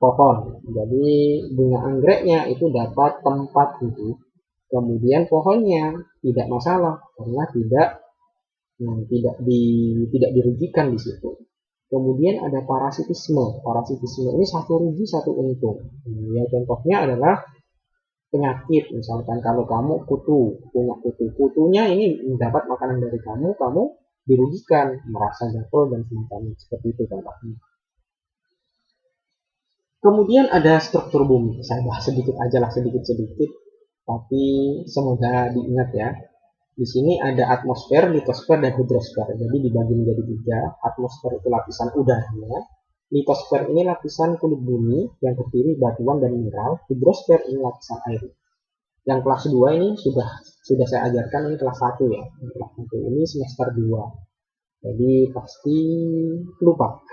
pohon. Jadi bunga anggreknya itu dapat tempat hidup. Kemudian pohonnya tidak masalah karena tidak dirugikan di situ. Kemudian ada parasitisme. Parasitisme ini satu rugi satu untung. Ya contohnya adalah penyakit. Misalkan kalau kamu punya kutunya ini mendapat makanan dari kamu dirugikan, merasa gatal dan semacamnya, seperti itu contohnya. Kemudian ada struktur bumi. Saya bahas sedikit aja lah, sedikit, tapi semoga diingat ya. Di sini ada atmosfer, litosfer, dan hidrosfer. Jadi dibagi menjadi tiga. Atmosfer itu lapisan udaranya. Litosfer ini lapisan kulit bumi yang terdiri batuan dan mineral. Hidrosfer ini lapisan air. Yang kelas 2 ini sudah saya ajarkan, ini kelas 1 ya. Kelas 1 ini semester 2. Jadi pasti lupa.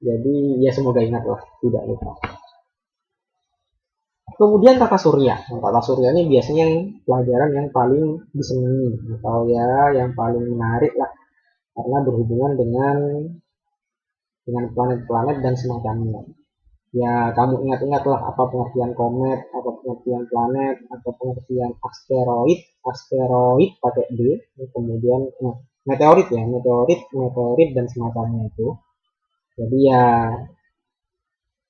Jadi ya semoga ingat lah, tidak lupa. Kemudian tata surya. Nah, tata surya ini biasanya pelajaran yang paling disenangi atau ya yang paling menarik lah, karena berhubungan dengan planet-planet dan semacamnya. Ya kamu ingat-ingatlah apa pengertian komet, apa pengertian planet, atau pengertian asteroid pakai D, kemudian meteorit dan semacamnya itu. Jadi ya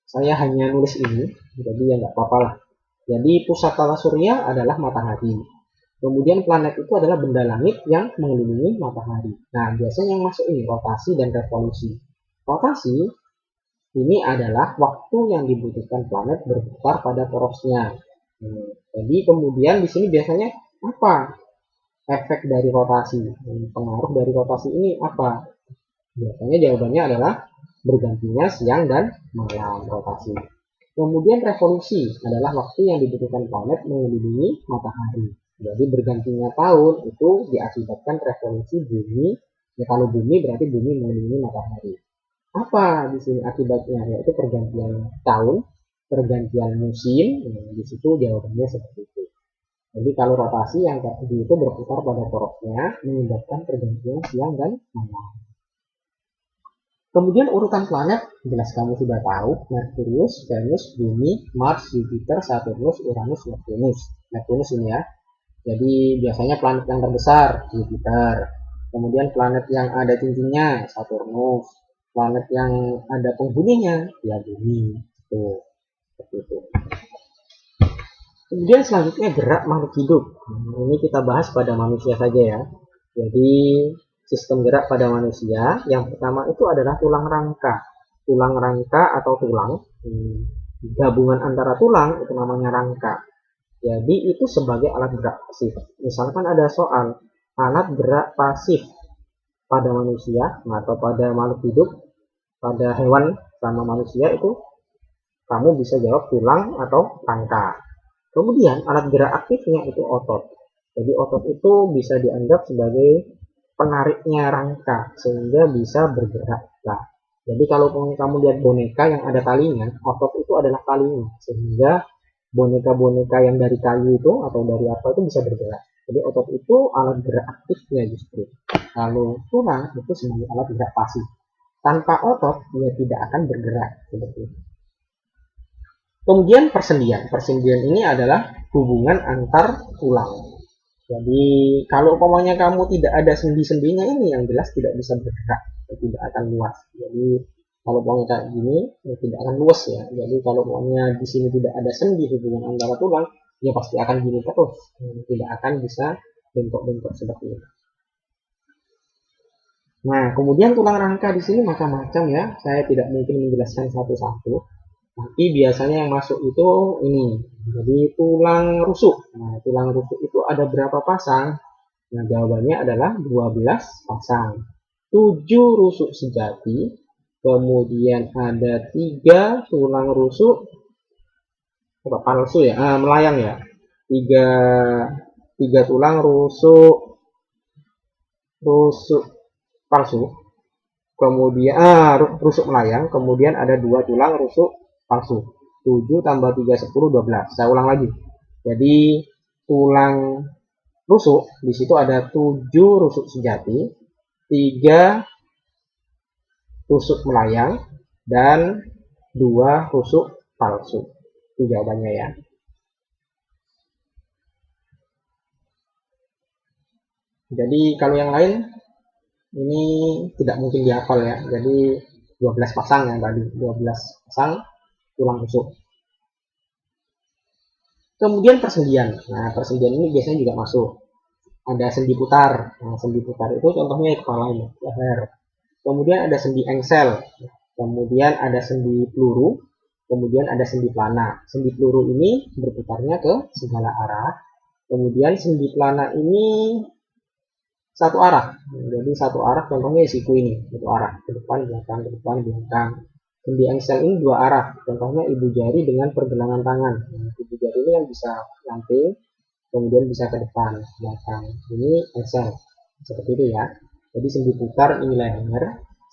saya hanya nulis ini, jadi ya nggak apa-apa lah. Jadi pusat tata surya adalah matahari. Kemudian planet itu adalah benda langit yang mengelilingi matahari. Nah biasanya yang masuk ini rotasi dan revolusi. Rotasi ini adalah waktu yang dibutuhkan planet berputar pada porosnya. Jadi kemudian di sini biasanya apa efek dari rotasi? Pengaruh dari rotasi ini apa? Biasanya jawabannya adalah bergantinya siang dan malam rotasi. Kemudian revolusi adalah waktu yang dibutuhkan planet mengelilingi matahari. Jadi bergantinya tahun itu diakibatkan revolusi bumi. Ya kalau bumi berarti bumi mengelilingi matahari. Apa di sini akibatnya? Yaitu pergantian tahun, pergantian musim. Di situ jawabannya seperti itu. Jadi kalau rotasi yang tadi itu berputar pada porosnya menyebabkan pergantian siang dan malam. Kemudian urutan planet, jelas kamu sudah tahu, Merkurius, Venus, Bumi, Mars, Jupiter, Saturnus, Uranus, Neptunus. Neptunus ini ya. Jadi biasanya planet yang terbesar, Jupiter. Kemudian planet yang ada cincinnya, Saturnus. Planet yang ada penghuninya, ya Bumi. Tuh, seperti itu. Kemudian selanjutnya gerak makhluk hidup. Ini kita bahas pada manusia saja ya. Jadi sistem gerak pada manusia yang pertama itu adalah tulang rangka atau tulang. gabungan antara tulang itu namanya rangka. Jadi itu sebagai alat gerak pasif. Misalkan ada soal alat gerak pasif pada manusia atau pada makhluk hidup, pada hewan sama manusia, itu kamu bisa jawab tulang atau rangka. Kemudian alat gerak aktifnya itu otot. Jadi otot itu bisa dianggap sebagai penariknya rangka sehingga bisa bergerak. Nah, jadi kalau kamu lihat boneka yang ada talinya, otot itu adalah talinya sehingga boneka-boneka yang dari kayu itu atau dari apa itu bisa bergerak. Jadi otot itu alat gerak aktifnya justru. Kalau tulang itu sebagai alat gerak pasif. Tanpa otot dia tidak akan bergerak seperti itu. Kemudian persendian. Persendian ini adalah hubungan antar tulang. Jadi kalau umpamanya kamu tidak ada sendi-sendinya ini yang jelas tidak bisa bergerak, tidak akan luas. Jadi kalau umpamanya kayak gini ya tidak akan luas ya. Jadi kalau umpamanya di sini tidak ada sendi hubungan antara tulang, ya pasti akan gini terus, tidak akan bisa bengkok-bengkok seperti ini. Nah, kemudian tulang rangka di sini macam-macam ya. Saya tidak mungkin menjelaskan satu-satu. Tapi biasanya yang masuk itu ini. Jadi tulang rusuk. Nah, tulang rusuk itu ada berapa pasang? Nah, jawabannya adalah 12 pasang. 7 rusuk sejati. Kemudian ada 3 tulang rusuk palsu ya, melayang ya. 3 tulang rusuk palsu. Kemudian rusuk melayang, kemudian ada 2 tulang rusuk palsu. 7 tambah 3 10 12. Saya ulang lagi. Jadi tulang rusuk di situ ada 7 rusuk sejati, 3 rusuk melayang dan 2 rusuk palsu. Itu jawabannya ya. Jadi kalau yang lain ini tidak mungkin dihafal ya. Jadi 12 pasang yang tadi, 12 pasang tulang rusuk. Kemudian persendian. Nah, persendian ini biasanya juga masuk. Ada sendi putar. Nah, sendi putar itu contohnya kepala ini, leher. Kemudian ada sendi engsel. Kemudian ada sendi peluru. Kemudian ada sendi pelana. Sendi peluru ini berputarnya ke segala arah. Kemudian sendi pelana ini satu arah. Jadi satu arah contohnya siku ini, satu arah, ke depan belakang, ke depan belakang. Sendi engsel ini dua arah, contohnya ibu jari dengan pergelangan tangan. Ibu jari ini yang bisa lamping, kemudian bisa ke depan belakang. Ini engsel seperti itu ya. Jadi sendi putar ini leher,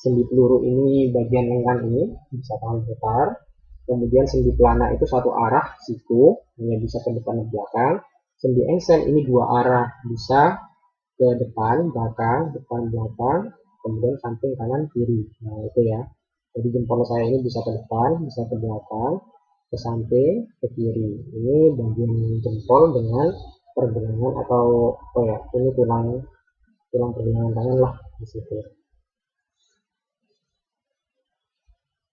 sendi peluru ini bagian lengan ini bisa tangan putar. Kemudian sendi pelana itu satu arah siku, hanya bisa ke depan dan belakang. Sendi engsel ini dua arah, bisa ke depan, belakang, kemudian samping kanan kiri. Nah, itu ya. Jadi jempol saya ini bisa ke depan, bisa ke belakang, ke samping, ke kiri. Ini bagian jempol dengan pergelangan atau ya, ini tulang pergelangan tangan lah di situ.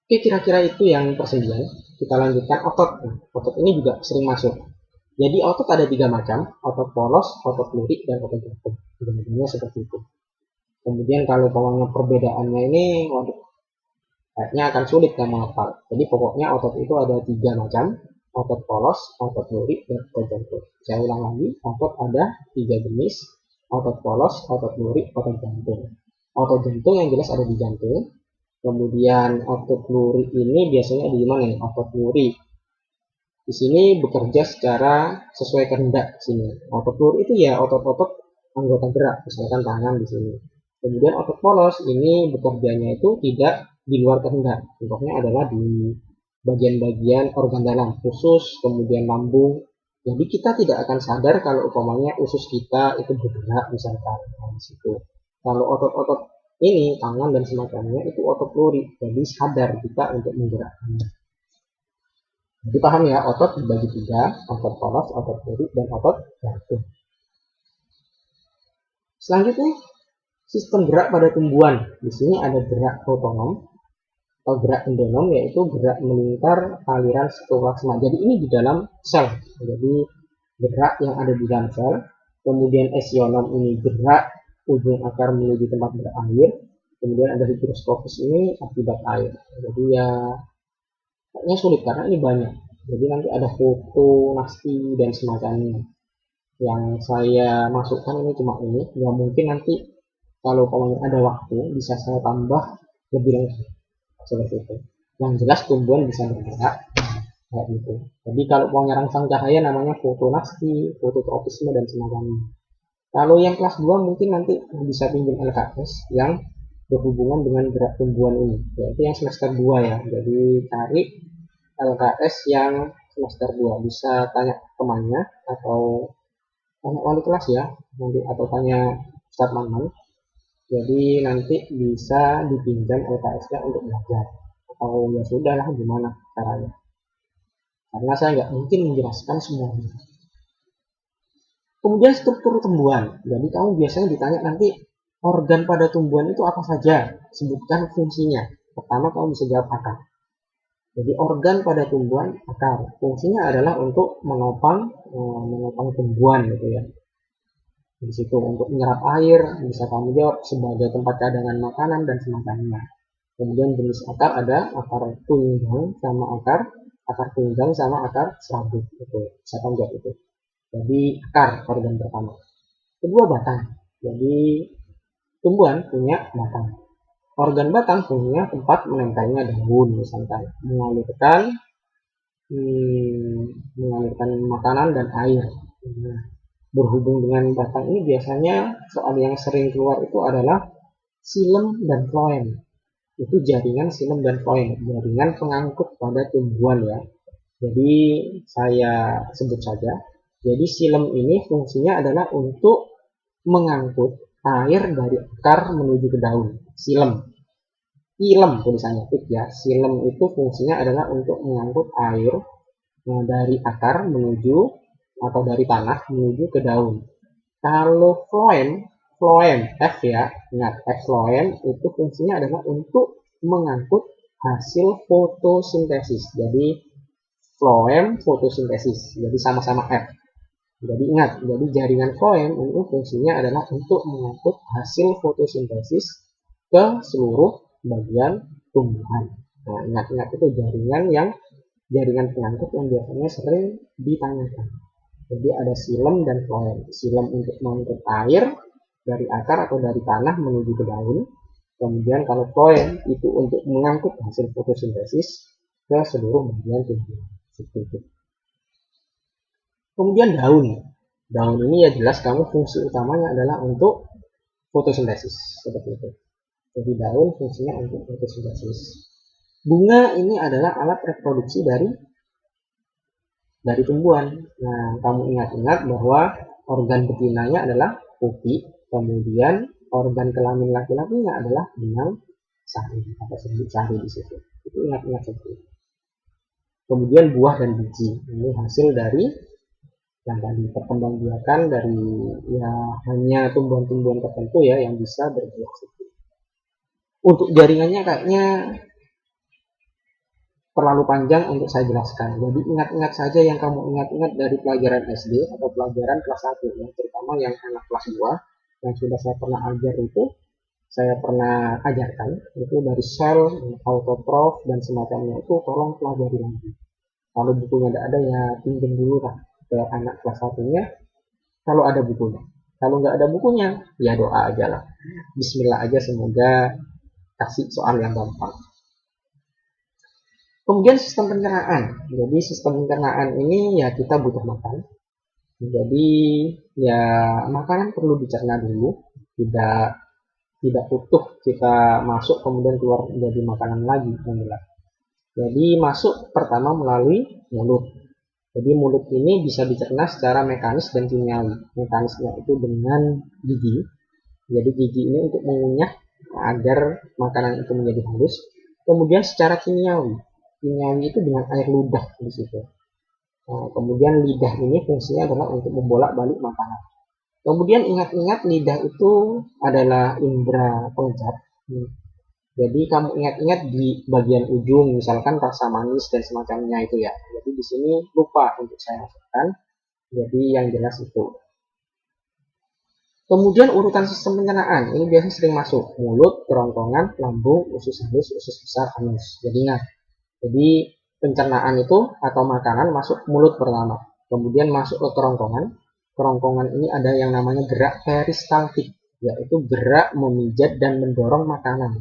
Oke, kira-kira itu yang persendian. Kita lanjutkan otot. Nah, otot ini juga sering masuk. Jadi otot ada 3 macam, otot polos, otot lurik, dan otot jantung. Sebenarnya seperti itu. Kemudian kalau pokoknya perbedaannya ini, waduh, kayaknya akan sulit kamu hafal. Jadi pokoknya otot itu ada 3 macam, otot polos, otot lurik, dan otot jantung. Saya ulang lagi, otot ada 3 jenis, otot polos, otot lurik, otot jantung. Otot jantung yang jelas ada di jantung. Kemudian otot lurik ini biasanya di mana nih? Otot lurik di sini bekerja secara sesuai kehendak sini. Otot lurik itu ya otot-otot anggota gerak, misalkan tangan di sini. Kemudian otot polos ini bekerjanya itu tidak di luar kehendak. Contohnya adalah di bagian-bagian organ dalam, usus, kemudian lambung. Jadi kita tidak akan sadar kalau umpamanya usus kita itu bergerak misalkan di situ. Kalau otot-otot ini tangan dan semacamnya itu otot lurik, jadi sadar kita untuk menggerakkannya. Jadi paham ya, otot dibagi 3, otot polos, otot lurik, dan otot jantung. Selanjutnya, sistem gerak pada tumbuhan. Di sini ada gerak otonom atau gerak endonom, yaitu gerak melingkar aliran sitoplasma. Jadi ini di dalam sel. Jadi gerak yang ada di dalam sel. Kemudian esionom ini gerak ujung akar menuju tempat berair. Kemudian ada higroscopus ini akibat air. Jadi ya Kayaknya sulit karena ini banyak. Jadi nanti ada foto, nasti dan semacamnya. Yang saya masukkan ini cuma ini. Ya mungkin nanti kalau ada waktu bisa saya tambah lebih lengkap seperti itu. Yang jelas tumbuhan bisa bergerak kayak gitu. Jadi kalau mau rangsang cahaya namanya foto nasti, fototropisme dan semacamnya. Kalau yang kelas 2 mungkin nanti bisa pinjam LKS yang berhubungan dengan gerak tumbuhan ini, yaitu yang semester 2 ya. Jadi cari LKS yang semester 2, bisa tanya temannya atau tanya wali kelas ya nanti, atau tanya Ustadz Maman. Jadi nanti bisa dipinjam LKS-nya untuk belajar, atau ya sudahlah gimana caranya, karena saya nggak mungkin menjelaskan semuanya. Kemudian struktur tumbuhan. Jadi kamu biasanya ditanya nanti organ pada tumbuhan itu apa saja, sebutkan fungsinya. Pertama kamu bisa jawab akar. Jadi organ pada tumbuhan akar, fungsinya adalah untuk menopang tumbuhan gitu ya. Di situ untuk menyerap air, bisa kamu jawab sebagai tempat cadangan makanan dan semacamnya. Kemudian jenis akar ada akar tunggang sama akar tunggang sama akar serabut, itu bisa kamu jawab itu. Jadi akar organ pertama. Kedua batang. Jadi tumbuhan punya batang. Organ batang punya tempat menempelnya daun, misalkan mengalirkan makanan dan air. Nah, berhubung dengan batang ini biasanya soal yang sering keluar itu adalah silem dan floem. Itu jaringan silem dan floem, jaringan pengangkut pada tumbuhan ya. Jadi saya sebut saja. Jadi silem ini fungsinya adalah untuk mengangkut air dari akar menuju ke daun. Silem. Ilem tulisannya ya. Silem itu fungsinya adalah untuk mengangkut air dari akar menuju atau dari tanah menuju ke daun. Kalau floem F ya, ingat F floem itu fungsinya adalah untuk mengangkut hasil fotosintesis. Jadi floem fotosintesis, jadi sama-sama F. Jadi ingat, jadi jaringan floem itu fungsinya adalah untuk mengangkut hasil fotosintesis ke seluruh bagian tumbuhan. Nah, ingat-ingat itu jaringan pengangkut yang biasanya sering ditanyakan. Jadi ada silem dan floem. Silem untuk mengangkut air dari akar atau dari tanah menuju ke daun. Kemudian kalau floem itu untuk mengangkut hasil fotosintesis ke seluruh bagian tumbuhan. Seperti itu. Kemudian daun. Daun ini ya jelas kamu fungsi utamanya adalah untuk fotosintesis. Seperti itu. Jadi daun fungsinya untuk fotosintesis. Bunga ini adalah alat reproduksi dari tumbuhan. Nah, kamu ingat-ingat bahwa organ betinanya adalah pupi, kemudian organ kelamin laki-lakinya adalah benang sari atau sebut sari di situ. Itu ingat-ingat seperti itu. Kemudian buah dan biji ini hasil dari yang tadi perkembangbiakan dari ya hanya tumbuhan-tumbuhan tertentu ya yang bisa berbuah seperti itu. Untuk jaringannya kayaknya terlalu panjang untuk saya jelaskan. Jadi ingat-ingat saja yang kamu ingat-ingat dari pelajaran SD atau pelajaran kelas 1 yang terutama yang anak kelas 2 yang sudah saya pernah ajar itu, saya pernah ajarkan itu dari sel, autotrof dan semacamnya, itu tolong pelajari lagi. Kalau bukunya tidak ada ya pinjam dulu lah ke anak kelas 1-nya kalau ada bukunya. Kalau nggak ada bukunya ya doa aja lah. Bismillah aja, semoga kasih soal yang gampang. Kemudian sistem pencernaan. Jadi sistem pencernaan ini ya kita butuh makan. Jadi ya makanan perlu dicerna dulu, tidak utuh kita masuk kemudian keluar menjadi makanan lagi. Jadi masuk pertama melalui mulut. Jadi mulut ini bisa dicerna secara mekanis dan kimiawi. Mekanisnya itu dengan gigi. Jadi gigi ini untuk mengunyah agar makanan itu menjadi halus. Kemudian secara kimiawi itu dengan air ludah di situ. Nah, kemudian lidah ini fungsinya adalah untuk membolak-balik makanan. Kemudian ingat-ingat lidah itu adalah indera pengecat. Jadi kamu ingat-ingat di bagian ujung, misalkan rasa manis dan semacamnya itu ya. Jadi di sini lupa untuk saya masukkan. Jadi yang jelas itu. Kemudian urutan sistem pencernaan ini biasanya sering masuk mulut, kerongkongan, lambung, usus halus, usus besar, anus. Jadi ingat. Jadi pencernaan itu atau makanan masuk mulut pertama, kemudian masuk ke kerongkongan. Kerongkongan ini ada yang namanya gerak peristaltik, yaitu gerak memijat dan mendorong makanan.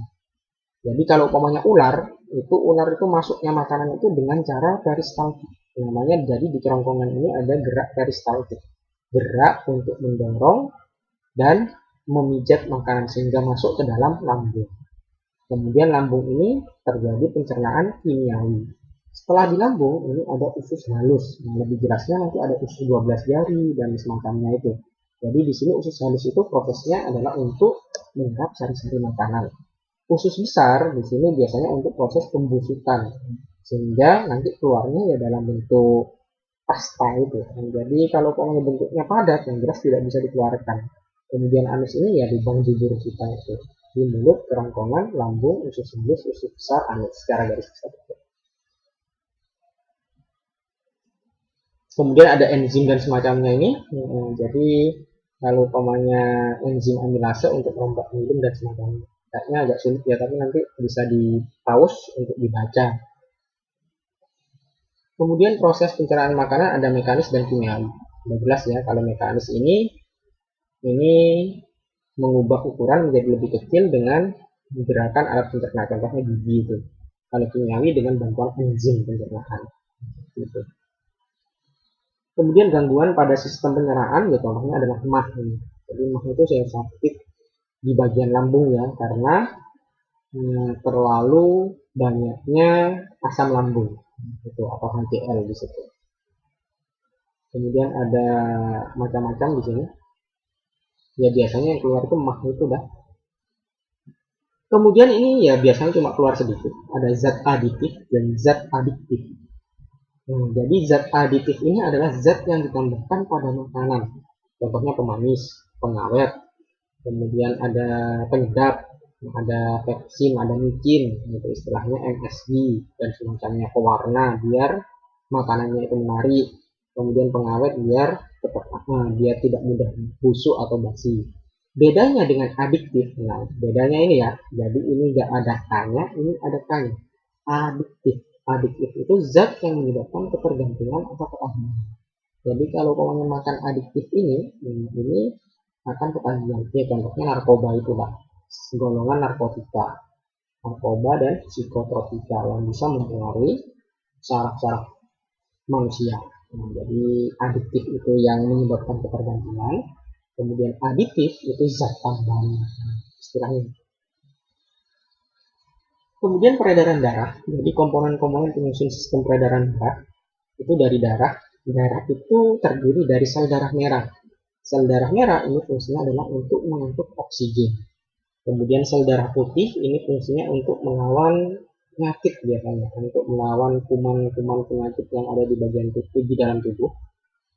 Jadi kalau umpamanya ular itu masuknya makanan itu dengan cara peristaltik. Namanya jadi di kerongkongan ini ada gerak peristaltik, gerak untuk mendorong dan memijat makanan sehingga masuk ke dalam lambung. Kemudian lambung ini terjadi pencernaan kimiawi. Setelah di lambung ini ada usus halus. Nah, lebih jelasnya nanti ada usus 12 jari dan semacamnya itu. Jadi di sini usus halus itu prosesnya adalah untuk menyerap sari-sari makanan. Usus besar di sini biasanya untuk proses pembusukan, sehingga nanti keluarnya ya dalam bentuk pasta itu. Jadi kalau pokoknya bentuknya padat, yang jelas tidak bisa dikeluarkan. Kemudian anus ini ya di bawah bibir kita itu, di mulut, kerongkongan, lambung, usus halus, usus besar, anus secara garis besar. Kemudian ada enzim dan semacamnya ini. Jadi kalau umpamanya enzim amilase untuk merombak minum dan semacamnya. Kayaknya agak sulit ya, tapi nanti bisa di pause untuk dibaca. Kemudian proses pencernaan makanan ada mekanis dan kimiawi. Sudah jelas ya, kalau mekanis ini mengubah ukuran menjadi lebih kecil dengan menggerakkan alat pencernaan, contohnya gigi itu. Kalau kimiawi dengan bantuan enzim pencernaan. Gitu. Kemudian gangguan pada sistem pencernaan, ya contohnya adalah MAH ini. Jadi MAH itu saya sakit di bagian lambung ya, karena terlalu banyaknya asam lambung itu atau HCl di situ. Kemudian ada macam-macam di sini. Ya biasanya yang keluar itu MAH itu dah. Kemudian ini ya biasanya cuma keluar sedikit. Ada zat aditif dan zat adiktif. Jadi zat aditif ini adalah zat yang ditambahkan pada makanan. Contohnya pemanis, pengawet, kemudian ada penyedap, ada peksin, ada micin, itu istilahnya MSG dan semacamnya, pewarna biar makanannya itu menarik. Kemudian pengawet biar biar tidak mudah busuk atau basi. Bedanya dengan adiktif, nah bedanya ini ya, jadi ini enggak ada K-nya, ini ada K-nya. Adiktif. Adiktif itu zat yang menyebabkan ketergantungan atau ketagihan. Jadi kalau kamu makan adiktif ini akan ketagihan. Ya contohnya narkoba itu lah, golongan narkotika, narkoba dan psikotropika yang bisa mempengaruhi saraf-saraf manusia. Jadi adiktif itu yang menyebabkan ketergantungan. Kemudian aditif itu zat tambahan, istilahnya. Kemudian peredaran darah, jadi komponen-komponen penyusun sistem peredaran darah itu dari darah. Darah itu terdiri dari sel darah merah. Sel darah merah ini fungsinya adalah untuk mengangkut oksigen. Kemudian sel darah putih ini fungsinya untuk melawan penyakit biasanya, untuk melawan kuman-kuman penyakit yang ada di bagian tubuh di dalam tubuh.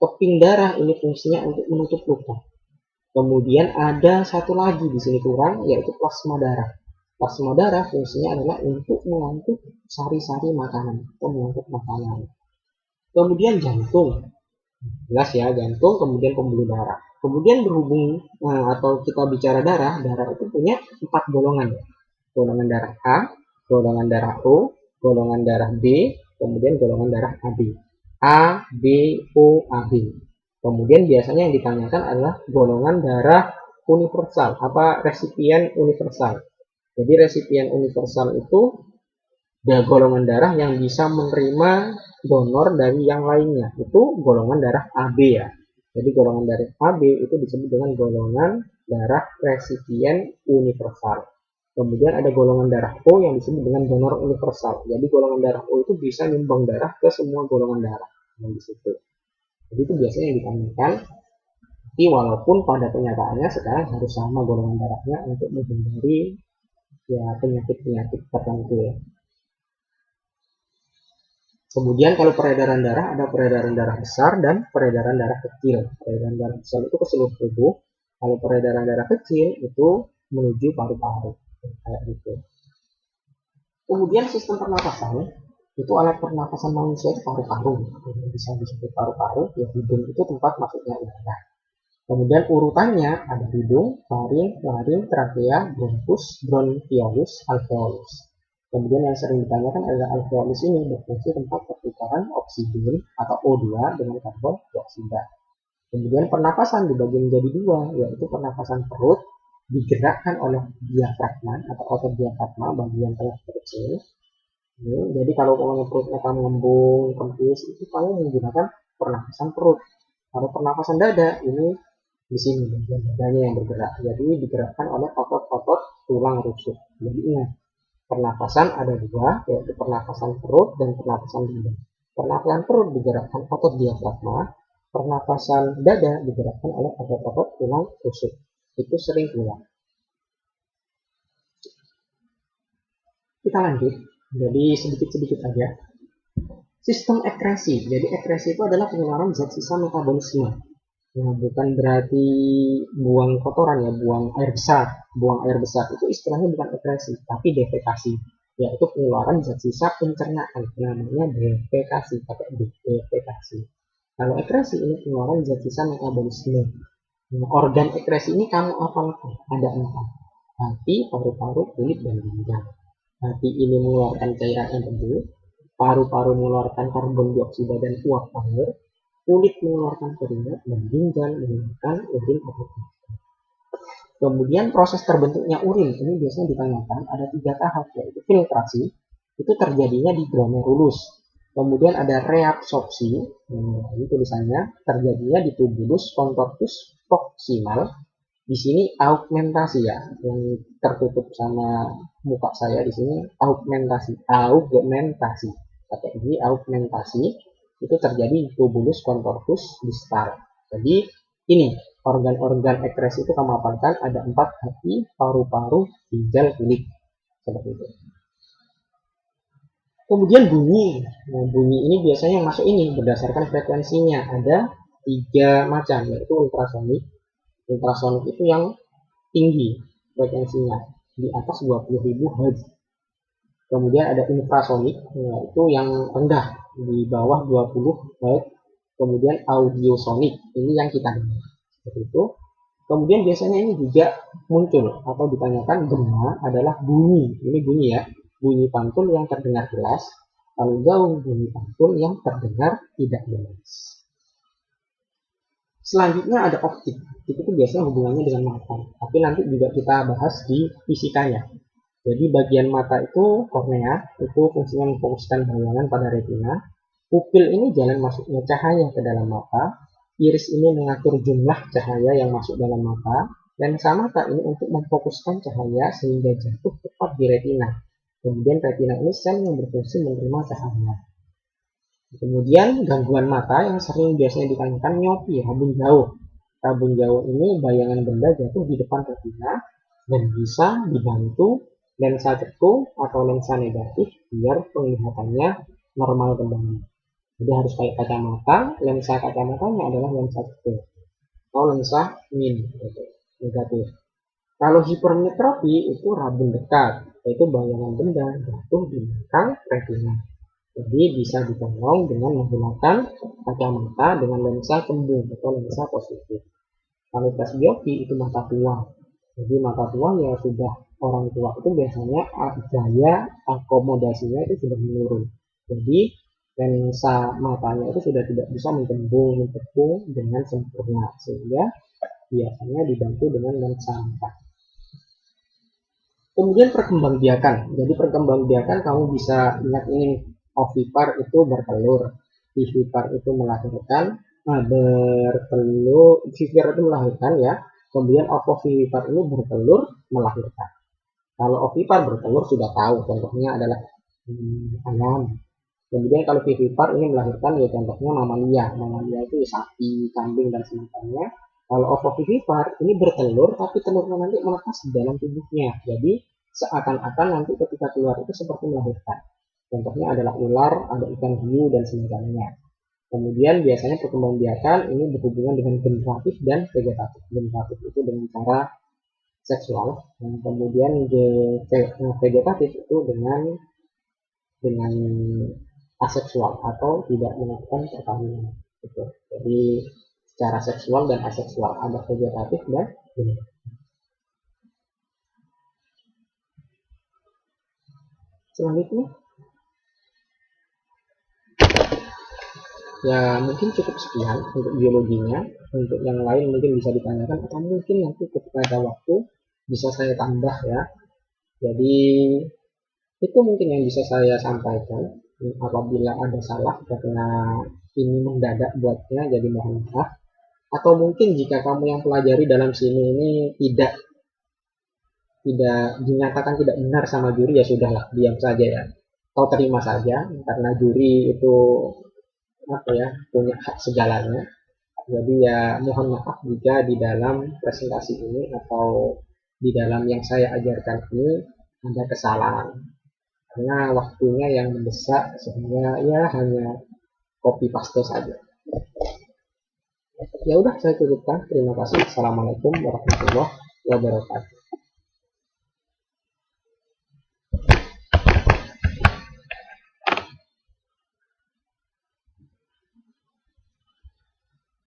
Keping darah ini fungsinya untuk menutup luka. Kemudian ada satu lagi di sini kurang, yaitu plasma darah. Plasma darah fungsinya adalah untuk mengangkut sari-sari makanan atau mengangkut makanan. Kemudian jantung, jelas ya jantung, kemudian pembuluh darah. Kemudian berhubung atau kita bicara darah itu punya 4 golongan. Golongan darah A, golongan darah O, golongan darah B, kemudian golongan darah AB. A, B, O, AB. Kemudian biasanya yang ditanyakan adalah golongan darah universal, resipien universal. Jadi resipien universal itu golongan darah yang bisa menerima donor dari yang lainnya. Itu golongan darah AB ya. Jadi golongan darah AB itu disebut dengan golongan darah resipien universal. Kemudian ada golongan darah O yang disebut dengan donor universal. Jadi golongan darah O itu bisa nyumbang darah ke semua golongan darah yang di situ. Jadi itu biasanya yang ditanyakan. Tapi walaupun pada kenyataannya sekarang harus sama golongan darahnya untuk menghindari ya penyakit-penyakit tertentu ya. Kemudian kalau peredaran darah ada peredaran darah besar dan peredaran darah kecil. Peredaran darah besar itu ke seluruh tubuh. Kalau peredaran darah kecil itu menuju paru-paru kayak gitu. Kemudian sistem pernapasan itu alat pernapasan manusia itu paru-paru. Bisa disebut paru-paru, ya hidung itu tempat masuknya udara. Kemudian urutannya ada hidung, faring, laring, trakea, bronkus, bronkiolus, alveolus. Kemudian yang sering ditanyakan adalah alveolus ini berfungsi tempat pertukaran oksigen atau O2 dengan karbon dioksida. Kemudian pernapasan dibagi menjadi dua, yaitu pernapasan perut digerakkan oleh diafragma atau otot diafragma bagian tengah perut sini. Jadi kalau perutnya kamu ngembung, kempis, itu kamu menggunakan pernapasan perut. Kalau pernapasan dada ini di sini bagian dadanya yang bergerak, jadi digerakkan oleh otot-otot tulang rusuk. Jadi ingat, pernapasan ada dua, yaitu pernapasan perut dan pernapasan dada. Pernapasan perut digerakkan otot diafragma, pernapasan dada digerakkan oleh otot-otot tulang rusuk. Itu sering keluar. Kita lanjut, jadi sedikit-sedikit aja. Sistem ekresi, jadi ekresi itu adalah pengeluaran zat sisa metabolisme. Nah, bukan berarti buang kotoran ya, buang air besar. Buang air besar itu istilahnya bukan ekresi, tapi defekasi, yaitu pengeluaran zat sisa pencernaan. Namanya defekasi, pakai defekasi. Kalau ekresi ini pengeluaran zat sisa metabolisme. Nah, organ ekresi ini kamu apalagi? Ada 4. Hati, paru-paru, kulit, dan ginjal. Hati ini mengeluarkan cairan empedu, paru-paru mengeluarkan karbon dioksida dan uap air, kulit mengeluarkan keringat, dan ginjal mengeluarkan urin atau pipis. Kemudian proses terbentuknya urin ini biasanya ditanyakan ada 3 tahap, yaitu filtrasi, itu terjadinya di glomerulus. Kemudian ada reabsorpsi, ini tulisannya terjadinya di tubulus contortus proximal. Di sini augmentasi ya, yang tertutup sama muka saya di sini augmentasi pakai ini augmentasi itu terjadi di tubulus contortus distal. Jadi ini organ-organ ekresi itu kamu hafalkan ada 4, hati, paru-paru, ginjal, kulit, seperti itu. Kemudian bunyi, nah, bunyi ini biasanya yang masuk ini berdasarkan frekuensinya ada 3 macam, yaitu ultrasonik. Ultrasonik itu yang tinggi frekuensinya di atas 20.000 Hz. Kemudian ada infrasonik, yaitu yang rendah di bawah 20 Hz. Kemudian audiosonik, ini yang kita dengar. Seperti itu. Kemudian biasanya ini juga muncul atau ditanyakan gema adalah bunyi. Ini bunyi ya, bunyi pantul yang terdengar jelas. Lalu gaung bunyi pantul yang terdengar tidak jelas. Selanjutnya ada optik. Itu biasanya hubungannya dengan mata. Tapi nanti juga kita bahas di fisikanya. Jadi bagian mata itu kornea, itu fungsinya memfokuskan bayangan pada retina. Pupil ini jalan masuknya cahaya ke dalam mata. Iris ini mengatur jumlah cahaya yang masuk dalam mata. Lensa mata ini untuk memfokuskan cahaya sehingga jatuh tepat di retina. Kemudian retina ini sel yang berfungsi menerima cahaya. Kemudian gangguan mata yang sering biasanya ditanyakan miopi, rabun jauh. Rabun jauh ini bayangan benda jatuh di depan retina dan bisa dibantu lensa cekung atau lensa negatif biar penglihatannya normal kembali. Jadi harus pakai kacamata, lensa kacamatanya adalah lensa cekung atau lensa min negatif. Kalau hipermetropi itu rabun dekat, yaitu bayangan benda jatuh di belakang retina. Jadi bisa ditolong dengan menggunakan kacamata dengan lensa kembung atau lensa positif. Kalau presbiopi itu mata tua. Jadi mata tua ya sudah orang tua itu biasanya daya akomodasinya itu sudah menurun. Jadi lensa matanya itu sudah tidak bisa menembung dengan sempurna sehingga biasanya dibantu dengan lensa mata. Kemudian perkembangbiakan. Jadi perkembangbiakan kamu bisa ingat ini, ovipar itu bertelur, vivipar itu melahirkan, vivipar itu melahirkan ya. Kemudian ovovivipar ini bertelur melahirkan. Kalau ovipar bertelur sudah tahu, contohnya adalah ayam. Kemudian kalau vivipar ini melahirkan ya contohnya mamalia. Mamalia itu sapi, kambing dan semacamnya. Kalau ovovivipar ini bertelur tapi telurnya nanti menetas di dalam tubuhnya. Jadi seakan-akan nanti ketika keluar itu seperti melahirkan. Contohnya adalah ular, ada ikan hiu dan semacamnya. Kemudian biasanya perkembangbiakan ini berhubungan dengan generatif dan vegetatif. Generatif itu dengan cara seksual, dan kemudian vegetatif itu dengan aseksual atau tidak melakukan perkawinan. Gitu. Jadi secara seksual dan aseksual ada vegetatif dan generatif. Selanjutnya ya mungkin cukup sekian untuk biologinya. Untuk yang lain mungkin bisa ditanyakan atau mungkin nanti ketika ada waktu bisa saya tambah ya. Jadi itu mungkin yang bisa saya sampaikan. Apabila ada salah karena ini mendadak buatnya, jadi mohon maaf. Atau mungkin jika kamu yang pelajari dalam sini ini tidak tidak dinyatakan tidak benar sama juri, ya sudahlah, diam saja ya. Kau terima saja karena juri itu apa ya, punya hak segalanya. Jadi ya mohon maaf jika di dalam presentasi ini atau di dalam yang saya ajarkan ini ada kesalahan. Karena waktunya yang mendesak sehingga ya hanya copy paste saja. Ya udah saya cukupkan. Terima kasih. Assalamualaikum warahmatullahi wabarakatuh.